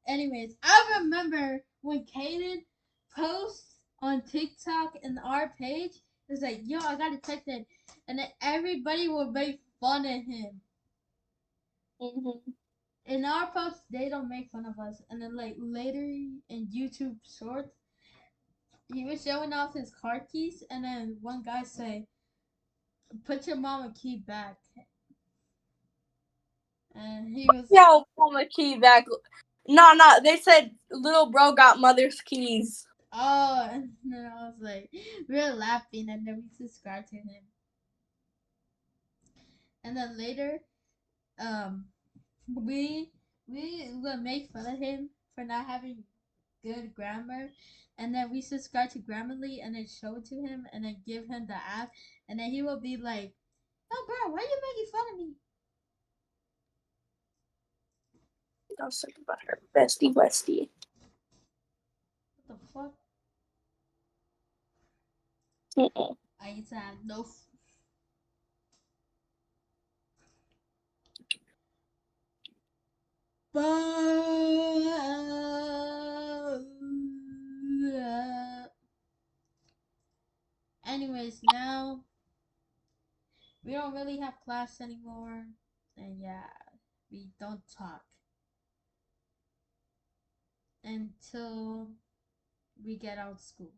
A: Anyways, I remember when Kaden posts on TikTok in our page, it's like, yo, I gotta check that, and then everybody will make fun of him.
B: Mm-hmm.
A: In our posts, they don't make fun of us, and then like later in YouTube Shorts, he was showing off his car keys, and then one guy say, "Put your mama key back," and he was,
B: Yo, pull my key back. No, they said little bro got mother's keys.
A: oh, and then I was like, we were laughing, and then we subscribed to him, and then later, um, we we would make fun of him for not having good grammar, and then we subscribe to Grammarly and then show it to him and then give him the app, and then he will be like, "Oh, bro, why are you making fun of me?"
B: I was thinking about her bestie Westie.
A: What the fuck?
B: Mm-mm.
A: I used to have no. Anyways, now we don't really have class anymore, and yeah, we don't talk until we get out of school.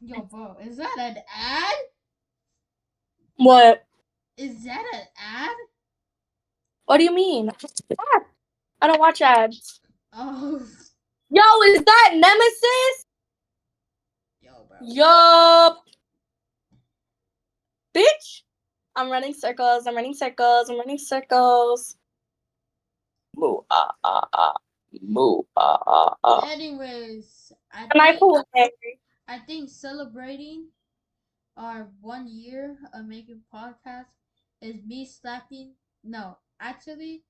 A: Yo, bro, is that an ad?
B: What?
A: Is that an ad?
B: What do you mean? Ah, I don't watch ads.
A: Oh,
B: Yo, is that Nemesis?
A: yo, bro.
B: Yup. Bitch. I'm running circles. I'm running circles. I'm running circles. Moo ah ah ah. Moo ah ah ah.
A: Anyways,
B: Can I pull away?
A: I think celebrating our 1 year of making podcasts is me slapping. No, actually,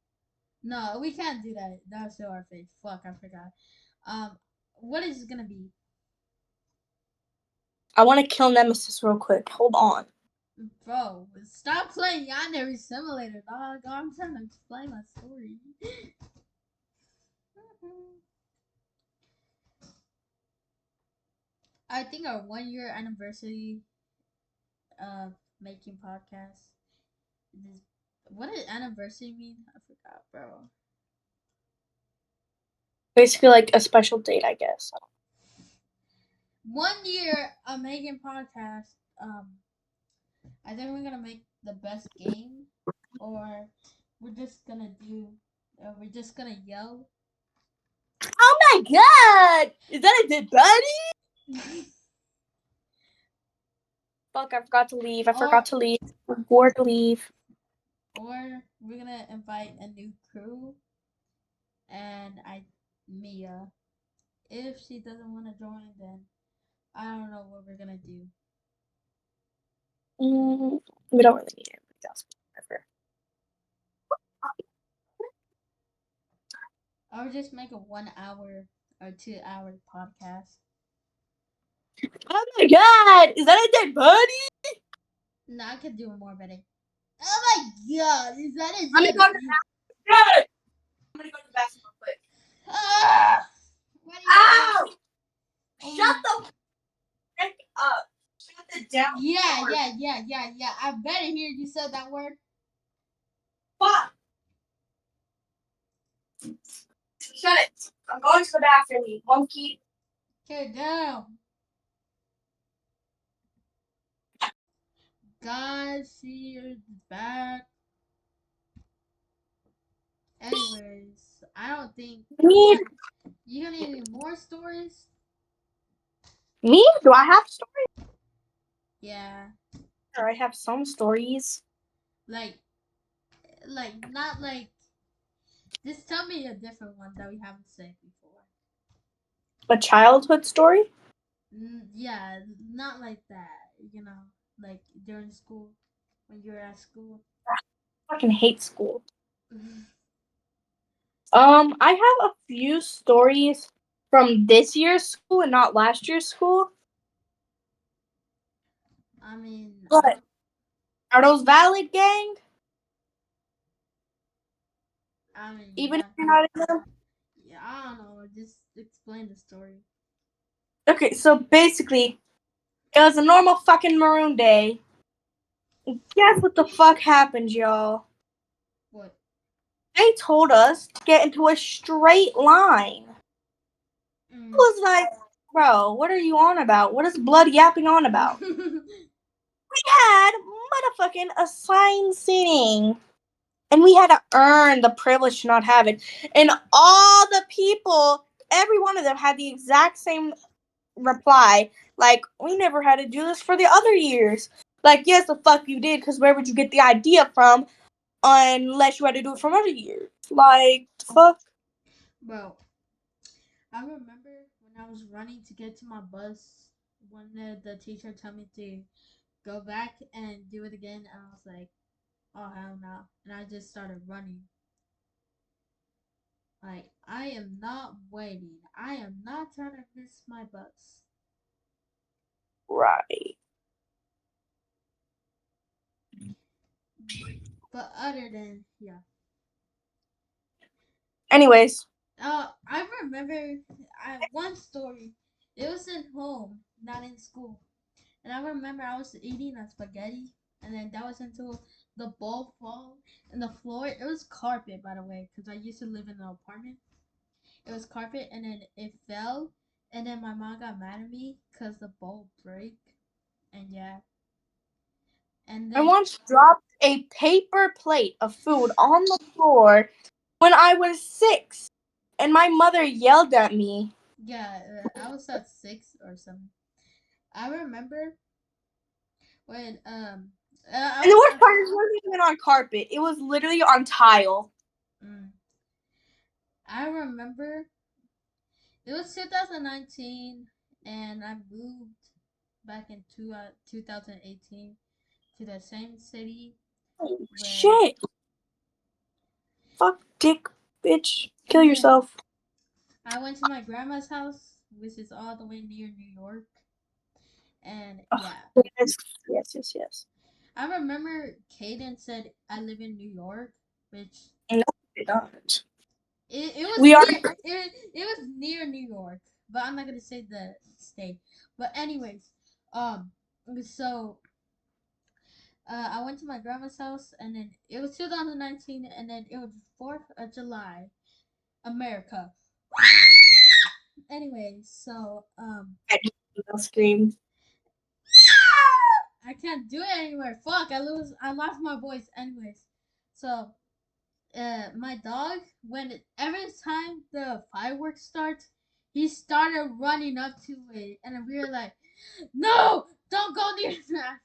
A: no, we can't do that. That'll show our face. Fuck, I forgot. What is it gonna be,
B: I want to kill Nemesis real quick. Hold on.
A: bro? Stop playing Yandere Simulator, dog. I'm trying to explain my story. I think our 1 year anniversary of making podcasts. This, what did anniversary mean? I forgot, bro.
B: Basically, like a special date, I guess.
A: 1 year of making podcasts. I think we're gonna make the best game, or we're just gonna do. We're just gonna yell.
B: Oh my god! Is that a dead body? Fuck, I forgot to leave. I
A: or
B: forgot to leave. I'm bored to leave.
A: or we're gonna invite a new crew, and Mia. If she doesn't want to join, then I don't know what we're gonna do.
B: We don't really need anybody else. Whatever.
A: Or just make a 1 hour or 2 hour podcast.
B: Oh my god! Is that a dead body?
A: No, I could do more better. Oh my god, is that a
B: I'm gonna
A: dead?
B: go to the bathroom. I'm gonna go to the bathroom real quick.
A: Ah, what are you
B: Ow!
A: doing?
B: Shut the frick up. Shut the down
A: Yeah,
B: door.
A: yeah. I better hear you said that word.
B: Fuck! Shut it. I'm going to the bathroom, you monkey.
A: Okay, down. Guys, she is back. Anyways, I don't think
B: Me?
A: you got any more stories.
B: Me? Do I have stories?
A: Yeah,
B: Or I have some stories.
A: like, not like Just tell me a different one that we haven't said before.
B: A childhood story?
A: Yeah, not like that. Like during school, when you're at school.
B: I fucking hate school.
A: I
B: I have a few stories from this year's school and not last year's school.
A: mean,
B: But are those valid, gang? Even if
A: yeah,
B: you're not in them?
A: yeah. I don't know. Just explain the story.
B: Okay, so basically, it was a normal fucking maroon day. Guess what the fuck happened, y'all?
A: What?
B: They told us to get into a straight line. I
A: Mm.
B: was like, bro, what are you on about? What is blood yapping on about? We had motherfucking assigned seating. And we had to earn the privilege to not have it. And all the people, every one of them had the exact same reply. Like, we never had to do this for the other years. Like, yes, the fuck you did, because where would you get the idea from unless you had to do it from other years? Like, fuck.
A: Bro, I remember when I was running to get to my bus, when the teacher told me to go back and do it again, and I was like, oh hell no, and I just started running. Like, I am not waiting. I am not trying to miss my bus.
B: Right.
A: But other than yeah,
B: Anyways,
A: I remember one story. It was at home, not in school. And I remember I was eating a spaghetti, and then that was until the bowl fall and the floor. It was carpet, by the way, because I used to live in an apartment. It was carpet, and then it fell, and then my mom got mad at me because the bowl break, and yeah, and
B: I
A: then
B: once dropped a paper plate of food on the floor when I was 6, and my mother yelled at me.
A: yeah, I was at 6 or 7. I remember when I
B: And the
A: was
B: worst part is it wasn't even on carpet. It was literally on tile.
A: mm, I remember it was 2019, and I moved back in 2018 to the same city
B: Oh,
A: where
B: shit. Fuck, dick, bitch. Kill
A: yeah,
B: yourself.
A: I went to my grandma's house, which is all the way near New York, and
B: Oh,
A: yeah,
B: yes, yes, yes, yes.
A: I remember Kaden said I live in New York, which
B: No, we don't.
A: it was
B: We are.
A: near it was near New York, but I'm not gonna say the state. But anyways, um, so I went to my grandma's house, and then it was 2019, and then it was 4th of July, America. Anyway, so
B: I'll scream.
A: I can't do it anymore. Fuck, I lost my voice. Anyways, so my dog, when every time the fireworks starts, he started running up to it, and we were like, "No, don't go near that."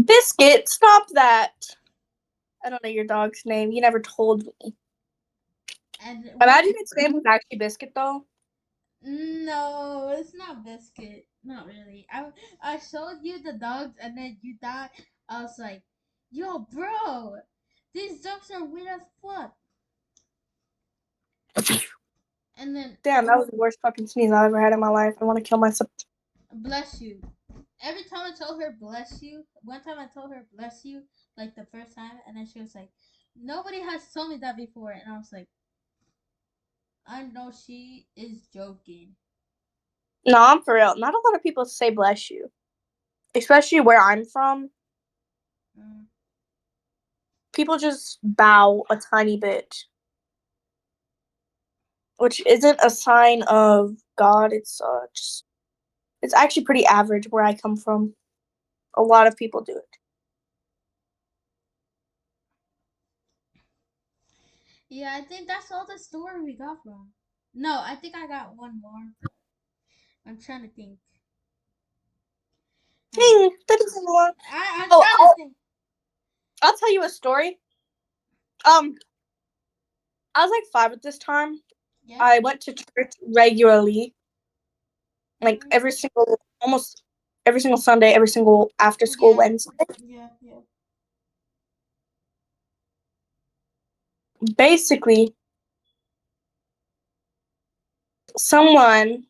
B: Biscuit, stop that. I don't know your dog's name. You never told me.
A: And when
B: Imagine its name was actually Biscuit, though.
A: no, it's not biscuit. Not really. I showed you the dogs, and then you thought I was like, "Yo, bro, these dogs are weird as fuck." And then
B: Damn, that was the worst fucking sneeze I've ever had in my life. I want to kill myself.
A: bless you. Every time I told her bless you, one time I told her bless you, like the first time, and then she was like, "Nobody has told me that before," and I was like, "I know she is joking."
B: No, I'm for real. Not a lot of people say bless you, especially where I'm from.
A: Mm.
B: People just bow a tiny bit, which isn't a sign of God. It's actually pretty average where I come from. A lot of people do it.
A: Yeah, I think that's all the story we got from. No, I think I got one more. I'm trying to think. Hold on.
B: That doesn't belong.
A: I'm
B: Oh,
A: trying to think.
B: I'll tell you a story. Um, I was like 5 at this time.
A: Yeah.
B: I went to church regularly, like
A: Mm,
B: almost every single Sunday, every single after school
A: yeah.
B: Wednesday.
A: Yeah. Yeah.
B: Basically, someone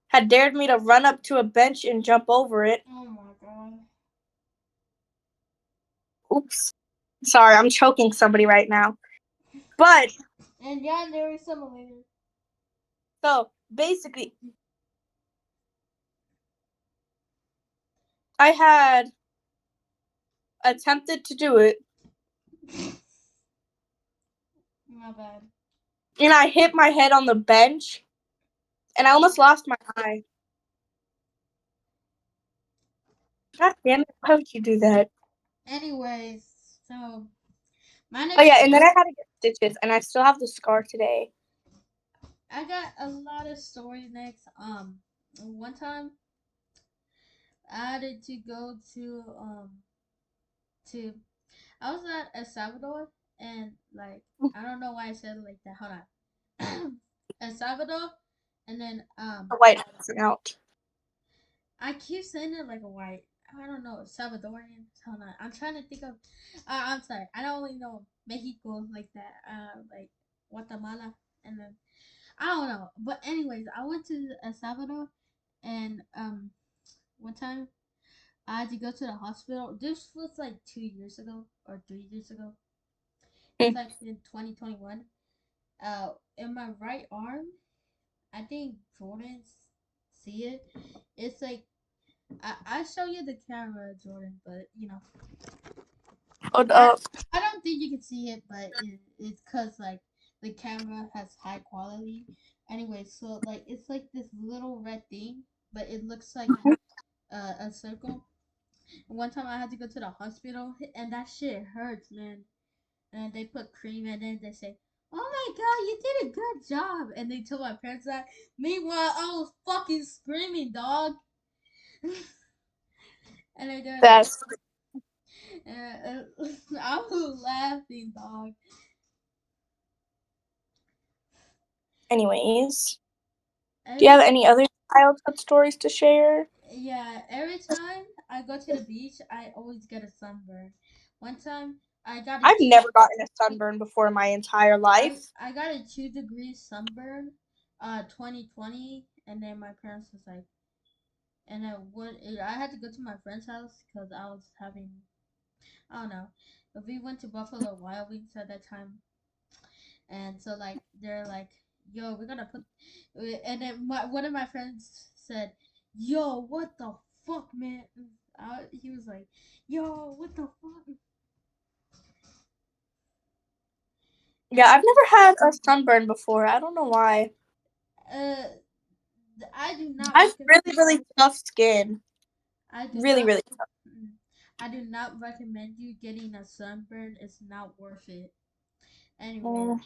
B: had dared me to run up to a bench and jump over it.
A: Oh my god.
B: Oops. Sorry, I'm choking somebody right now. But
A: And yeah, there is some later.
B: so basically, I had attempted to do it
A: My bad.
B: and I hit my head on the bench and I almost
A: Oh.
B: lost my eye. God damn it, why would you do that?
A: Anyways, so my
B: Oh
A: next
B: yeah, and then
A: story.
B: I had to get stitches and I still have the scar today.
A: I got a lot of stories next. One time I had to go to I was at El Salvador and like I don't know why I said it like that. Hold on. El Salvador and then
B: The white out.
A: I keep saying it like a white. I don't know Salvadorian. Hold on. I'm trying to think of. I'm sorry. I don't only know Mexico like that. Like Guatemala and then I don't know. But anyways, I went to El Salvador and one time I had to go to the hospital. This was like 2 years ago or 3 years ago. It's like in 2021. In my right arm, I think Jordan see it. It's like I show you the camera, Jordan, but you know,
B: Hold
A: I
B: up.
A: I don't think you can see it, but it's cause like the camera has high quality. Anyway, so like it's like this little red thing, but it looks like a circle. One time I had to go to the hospital, and that shit hurts, man. And they put cream in it. They say, "Oh my god, you did a good job." And they told my parents that. Meanwhile, I was fucking screaming, dog. And they're like,
B: That's
A: I was laughing, dog.
B: anyways. Do you have
A: Every
B: any other childhood stories to share?
A: Yeah, every time I go to the beach, I always get a sunburn. One time I got a
B: I've never gotten a sunburn before in my entire life.
A: I got a 2 degree sunburn, 2020, and then my parents was like, and I had to go to my friend's house because I was having I don't know. But we went to Buffalo Wild Wings at that time, and so like they're like, "Yo, we're gonna put," and then one of my friends said, "Yo, what the fuck, man?" He was like, "Yo, what the fuck?"
B: Yeah, I've
A: And
B: never had a sunburn before. I don't know why.
A: uh, I do not
B: I have
A: recommend.
B: really, really tough skin.
A: I do
B: Really,
A: not.
B: really tough.
A: mm, I do not recommend you getting a sunburn. It's not worth it. Anyways,
B: Mm,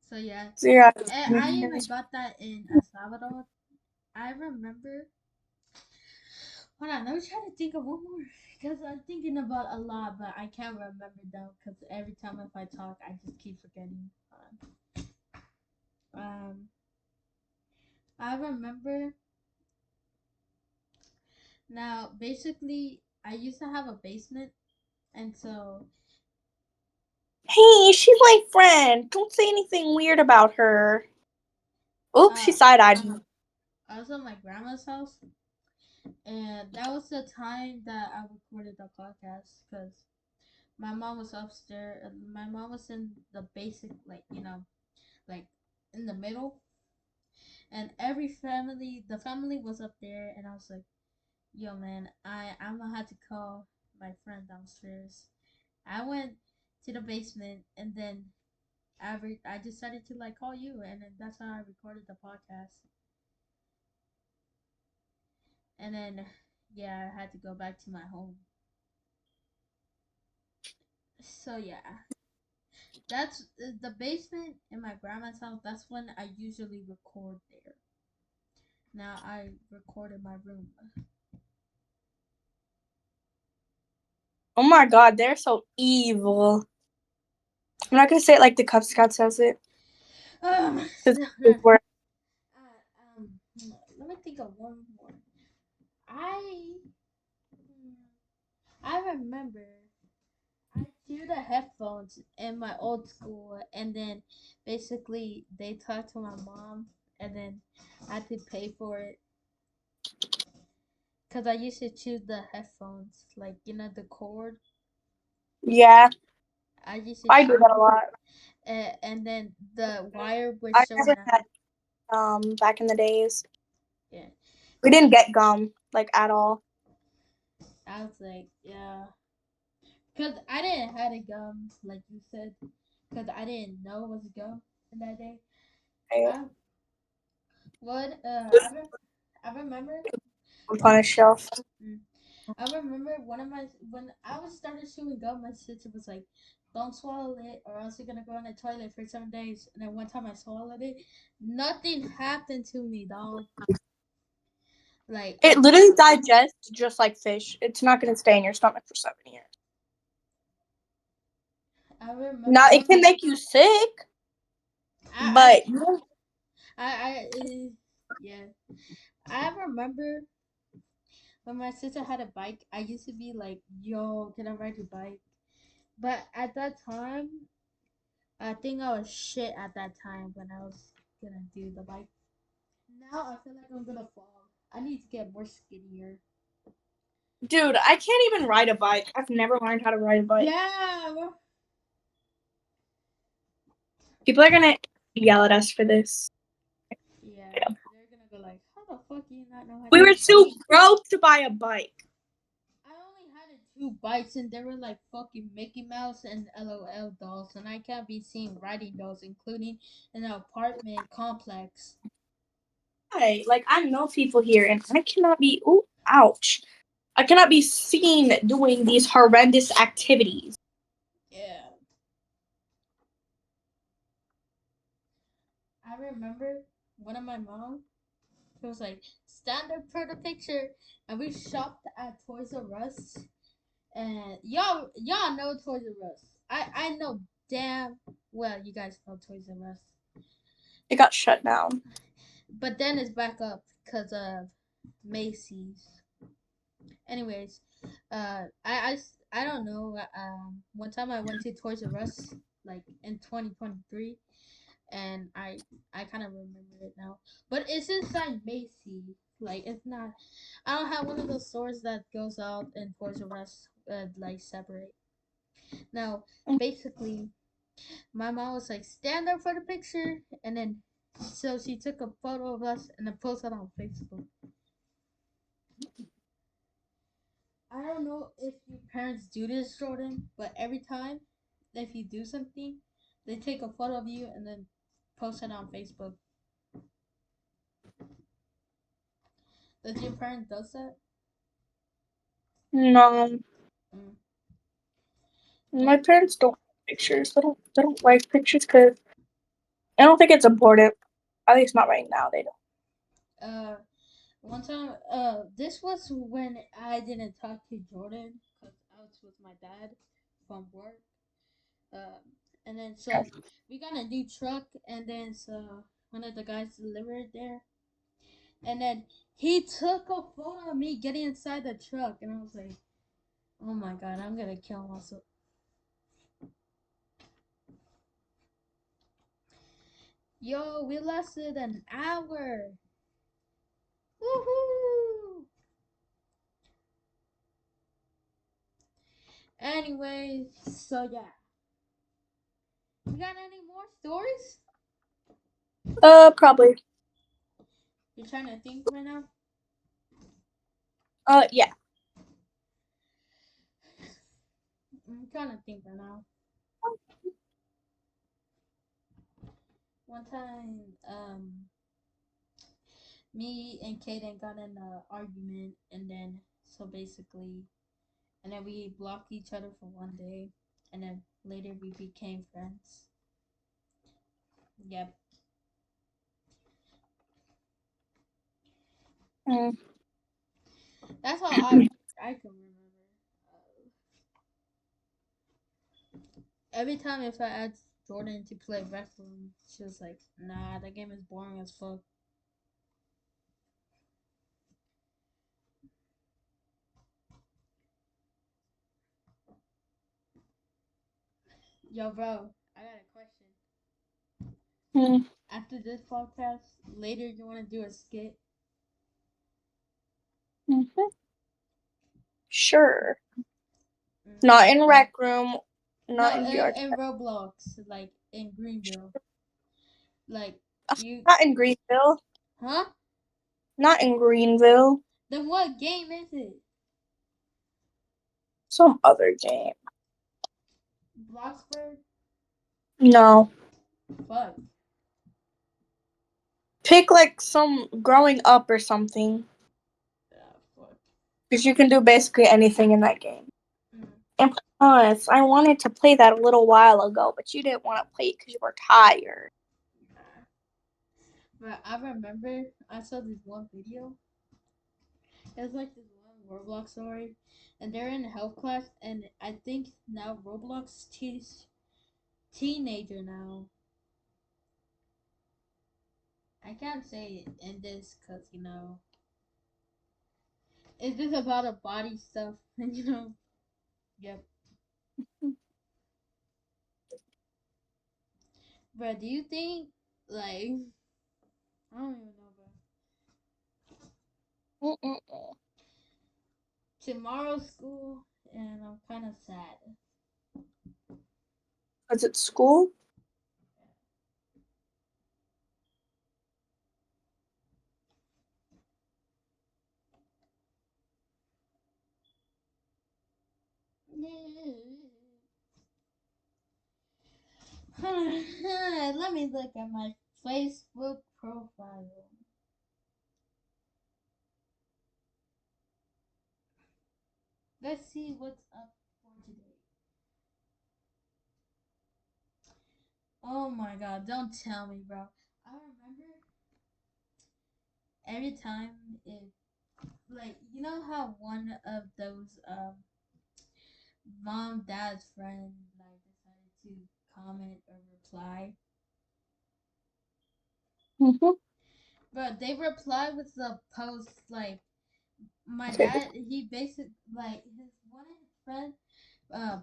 A: so yeah,
B: so yeah.
A: I even got that in El Salvador. I remember. Hold on, let me try to think of one more because I'm thinking about a lot, but I can't remember them because every time if I talk, I just keep forgetting. I remember now. Basically, I used to have a basement, and so
B: Hey, she's my friend. Don't say anything weird about her. Oops, she
A: uh,
B: side eyed me.
A: I was at my grandma's house, and that was the time that I recorded the podcast because my mom was upstairs. And my mom was in the basic, like like in the middle, and the family was up there, and I was like, "Yo, man, I'm gonna have to call my friend downstairs." I went to the basement, and then I decided to like call you, and then that's how I recorded the podcast. And then yeah, I had to go back to my home. So yeah, that's the basement in my grandma's house. That's when I usually record there. Now I record in my room.
B: Oh my god, they're so evil. I'm not gonna say it like the Cub Scout says it, because we're
A: let me think of one more. I hmm, I remember I threw the headphones in my old school, and then basically they talked to my mom, and then I had to pay for it because I used to choose the headphones, like the cord.
B: yeah,
A: I used to
B: I do
A: choose,
B: that a lot.
A: and then the wire was
B: I
A: showing
B: never
A: up.
B: had back in the days.
A: Yeah,
B: We didn't get gum like at all.
A: I was like, yeah, because I didn't have a gum like you said, because I didn't know it was gum in that day.
B: I
A: I would I remember.
B: on a shelf.
A: Mm, I remember one of my when I was started chewing gum, my sister was like, "Don't swallow it, or else you're gonna go in the toilet for 7 days." And then one time I swallowed it, nothing happened to me, dog. Like
B: It literally digests just like fish. It's not gonna stay in your stomach for 7 years.
A: I remember,
B: Now it can make you sick,
A: I
B: but
A: yeah, I remember when my sister had a bike. I used to be like, "Yo, can I ride your bike?" But at that time, I think I was shit at that time when I was gonna do the bike. Now I feel like I'm gonna fall. I need to get more skinnier.
B: dude, I can't even ride a bike. I've never learned how to ride a bike.
A: Yeah,
B: People are gonna yell at us for this.
A: yeah. They're gonna go like, "How the fuck do you not know how to
B: We were
A: ride a bike?"
B: too broke to buy a bike.
A: I only had two bikes, and they were like fucking Mickey Mouse and LOL dolls, and I can't be seen riding those, including in an apartment complex.
B: Hey, like I know people here, and I cannot be. Ooh, ouch! I cannot be seen doing these horrendous activities.
A: Yeah, I remember one of my mom. It was like stand up for the picture, and we shopped at Toys R Us. And y'all know Toys R Us. I know damn well you guys know Toys R Us.
B: It got shut down.
A: But then it's back up because of Macy's. Anyways, I don't know. One time I went to Toys R Us like in 2023, and I kind of remember it now. But it's inside Macy's. Like it's not. I don't have one of those stores that goes out in Toys R Us like separate. Now, basically, my mom was like, "Stand up for the picture," and then so she took a photo of us and then posted it on Facebook. I don't know if your parents do this, Jordan, but every time if you do something, they take a photo of you and then post it on Facebook. Does your parent does that?
B: No,
A: Mm.
B: my
A: One
B: parents don't like pictures. They don't like pictures because I don't think it's important. At least not right now. They don't.
A: uh one time this was when I didn't talk to Jordan because I was with my dad from work. Um, and then so we got a new truck, and then so one of the guys delivered there, and then he took a photo of me getting inside the truck, and I was like, "Oh my god, I'm gonna kill myself." Yo, we lasted an hour. Woohoo! Anyways, so yeah, you got any more stories?
B: Probably.
A: You're trying to think right now.
B: Yeah.
A: I'm trying to think right now. One time, me and Kaden got in an argument, and then so basically, and then we blocked each other for 1 day, and then later we became friends. Yep,
B: Mm.
A: that's all I can remember. Every time if I asked Jordan to play Rec Room, she was like, "Nah, that game is boring as fuck." Yo, bro, I got a question.
B: Mm-hmm.
A: After this podcast, later you want to do a skit?
B: Sure. Not in
A: Mm-mm.
B: Rec Room, not
A: No,
B: in VR
A: in
B: Chat.
A: Roblox, like in Greenville. Like you,
B: Not in Greenville.
A: huh?
B: Not in Greenville.
A: Then what game is it?
B: Some other game.
A: Bloxburg?
B: No.
A: Fuck.
B: Pick like some growing up or something.
A: Fuck.
B: Because you can do basically anything in that game.
A: Mm.
B: And plus, I wanted to play that a little while ago, but you didn't want to play it because you were tired.
A: But I remember I saw this one video. It was like this one Roblox story, and they're in health class, and I think now Roblox teach teenager now. I can't say it in this because it's just about a body stuff, and yep. But do you think like I don't even know, bro.
B: Mm-mm-mm.
A: Tomorrow's school, and I'm kind of sad.
B: Is it school?
A: Let me look at my Facebook profile. Let's see what's up for today. Oh my god, don't tell me, bro. I remember every time it like how one of those mom dad's friend like decided to comment or reply.
B: Mm-hmm.
A: But they reply with the post like my dad he basically like his one of his friends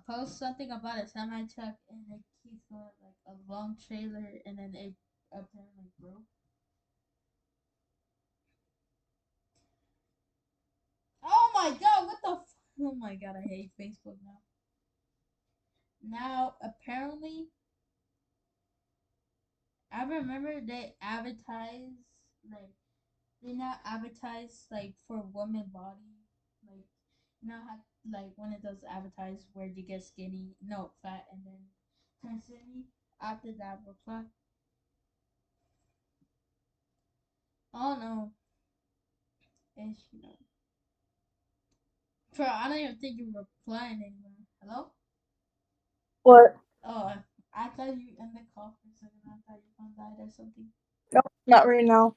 A: post something about a semi truck and it keeps going like a long trailer and then it apparently broke. Oh my god, what the oh my god, I hate Facebook now. Now apparently I remember they advertise like they now advertise like for woman body like how like when it does advertise where you get skinny no fat and then turn skinny after that reply. Oh no, it's bro, I don't even think you're replying anymore. Hello?
B: What?
A: Oh, I thought you in the call for a second. I thought your phone died or something.
B: No, not right now.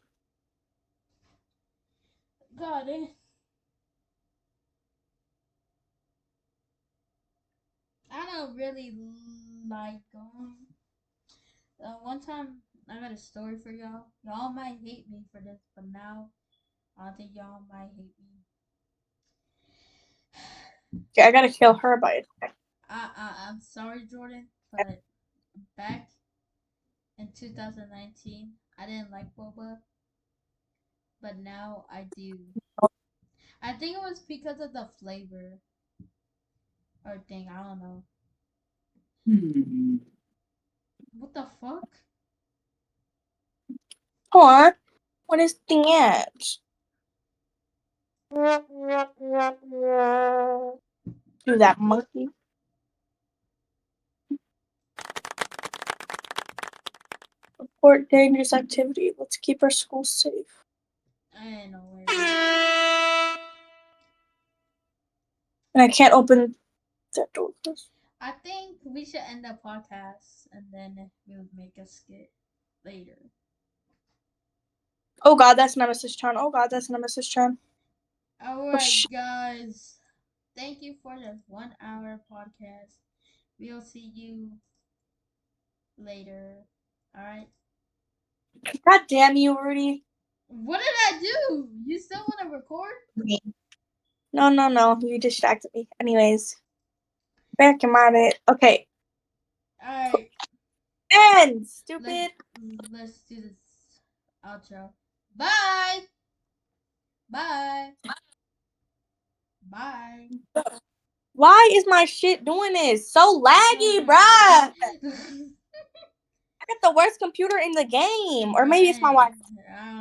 A: God, I don't really like going. One time I got a story for y'all. Y'all might hate me for this, but now I think y'all might hate me.
B: Okay, I gotta kill her by it.
A: I'm sorry, Jordan, but back in 2019, I didn't like boba, but now I do. I think it was because of the flavor or thing. I don't know. What the fuck?
B: Hold on. What is that? Do that, monkey. Report dangerous activity. Let's keep our schools safe.
A: I ain't no way, bro.
B: And I can't open that door.
A: I think we should end the podcast and then we'll make a skit later.
B: Oh god, that's Nemesis Chan. Oh god, that's Nemesis Chan. Oh
A: Alright,
B: shit.
A: guys. Thank you for this 1 hour podcast. We'll see you later. All right.
B: God damn you, Rudy.
A: What did I do? You still want to record?
B: No, no, no. You distracted me. Anyways, back at it. Okay.
A: All right.
B: And
A: Let's
B: stupid.
A: let's do this outro. Bye. Bye. Bye.
B: Why is my shit doing this? So laggy, bruh.
A: I
B: I got the worst computer in the game. Or maybe it's my
A: don't
B: Wi-Fi.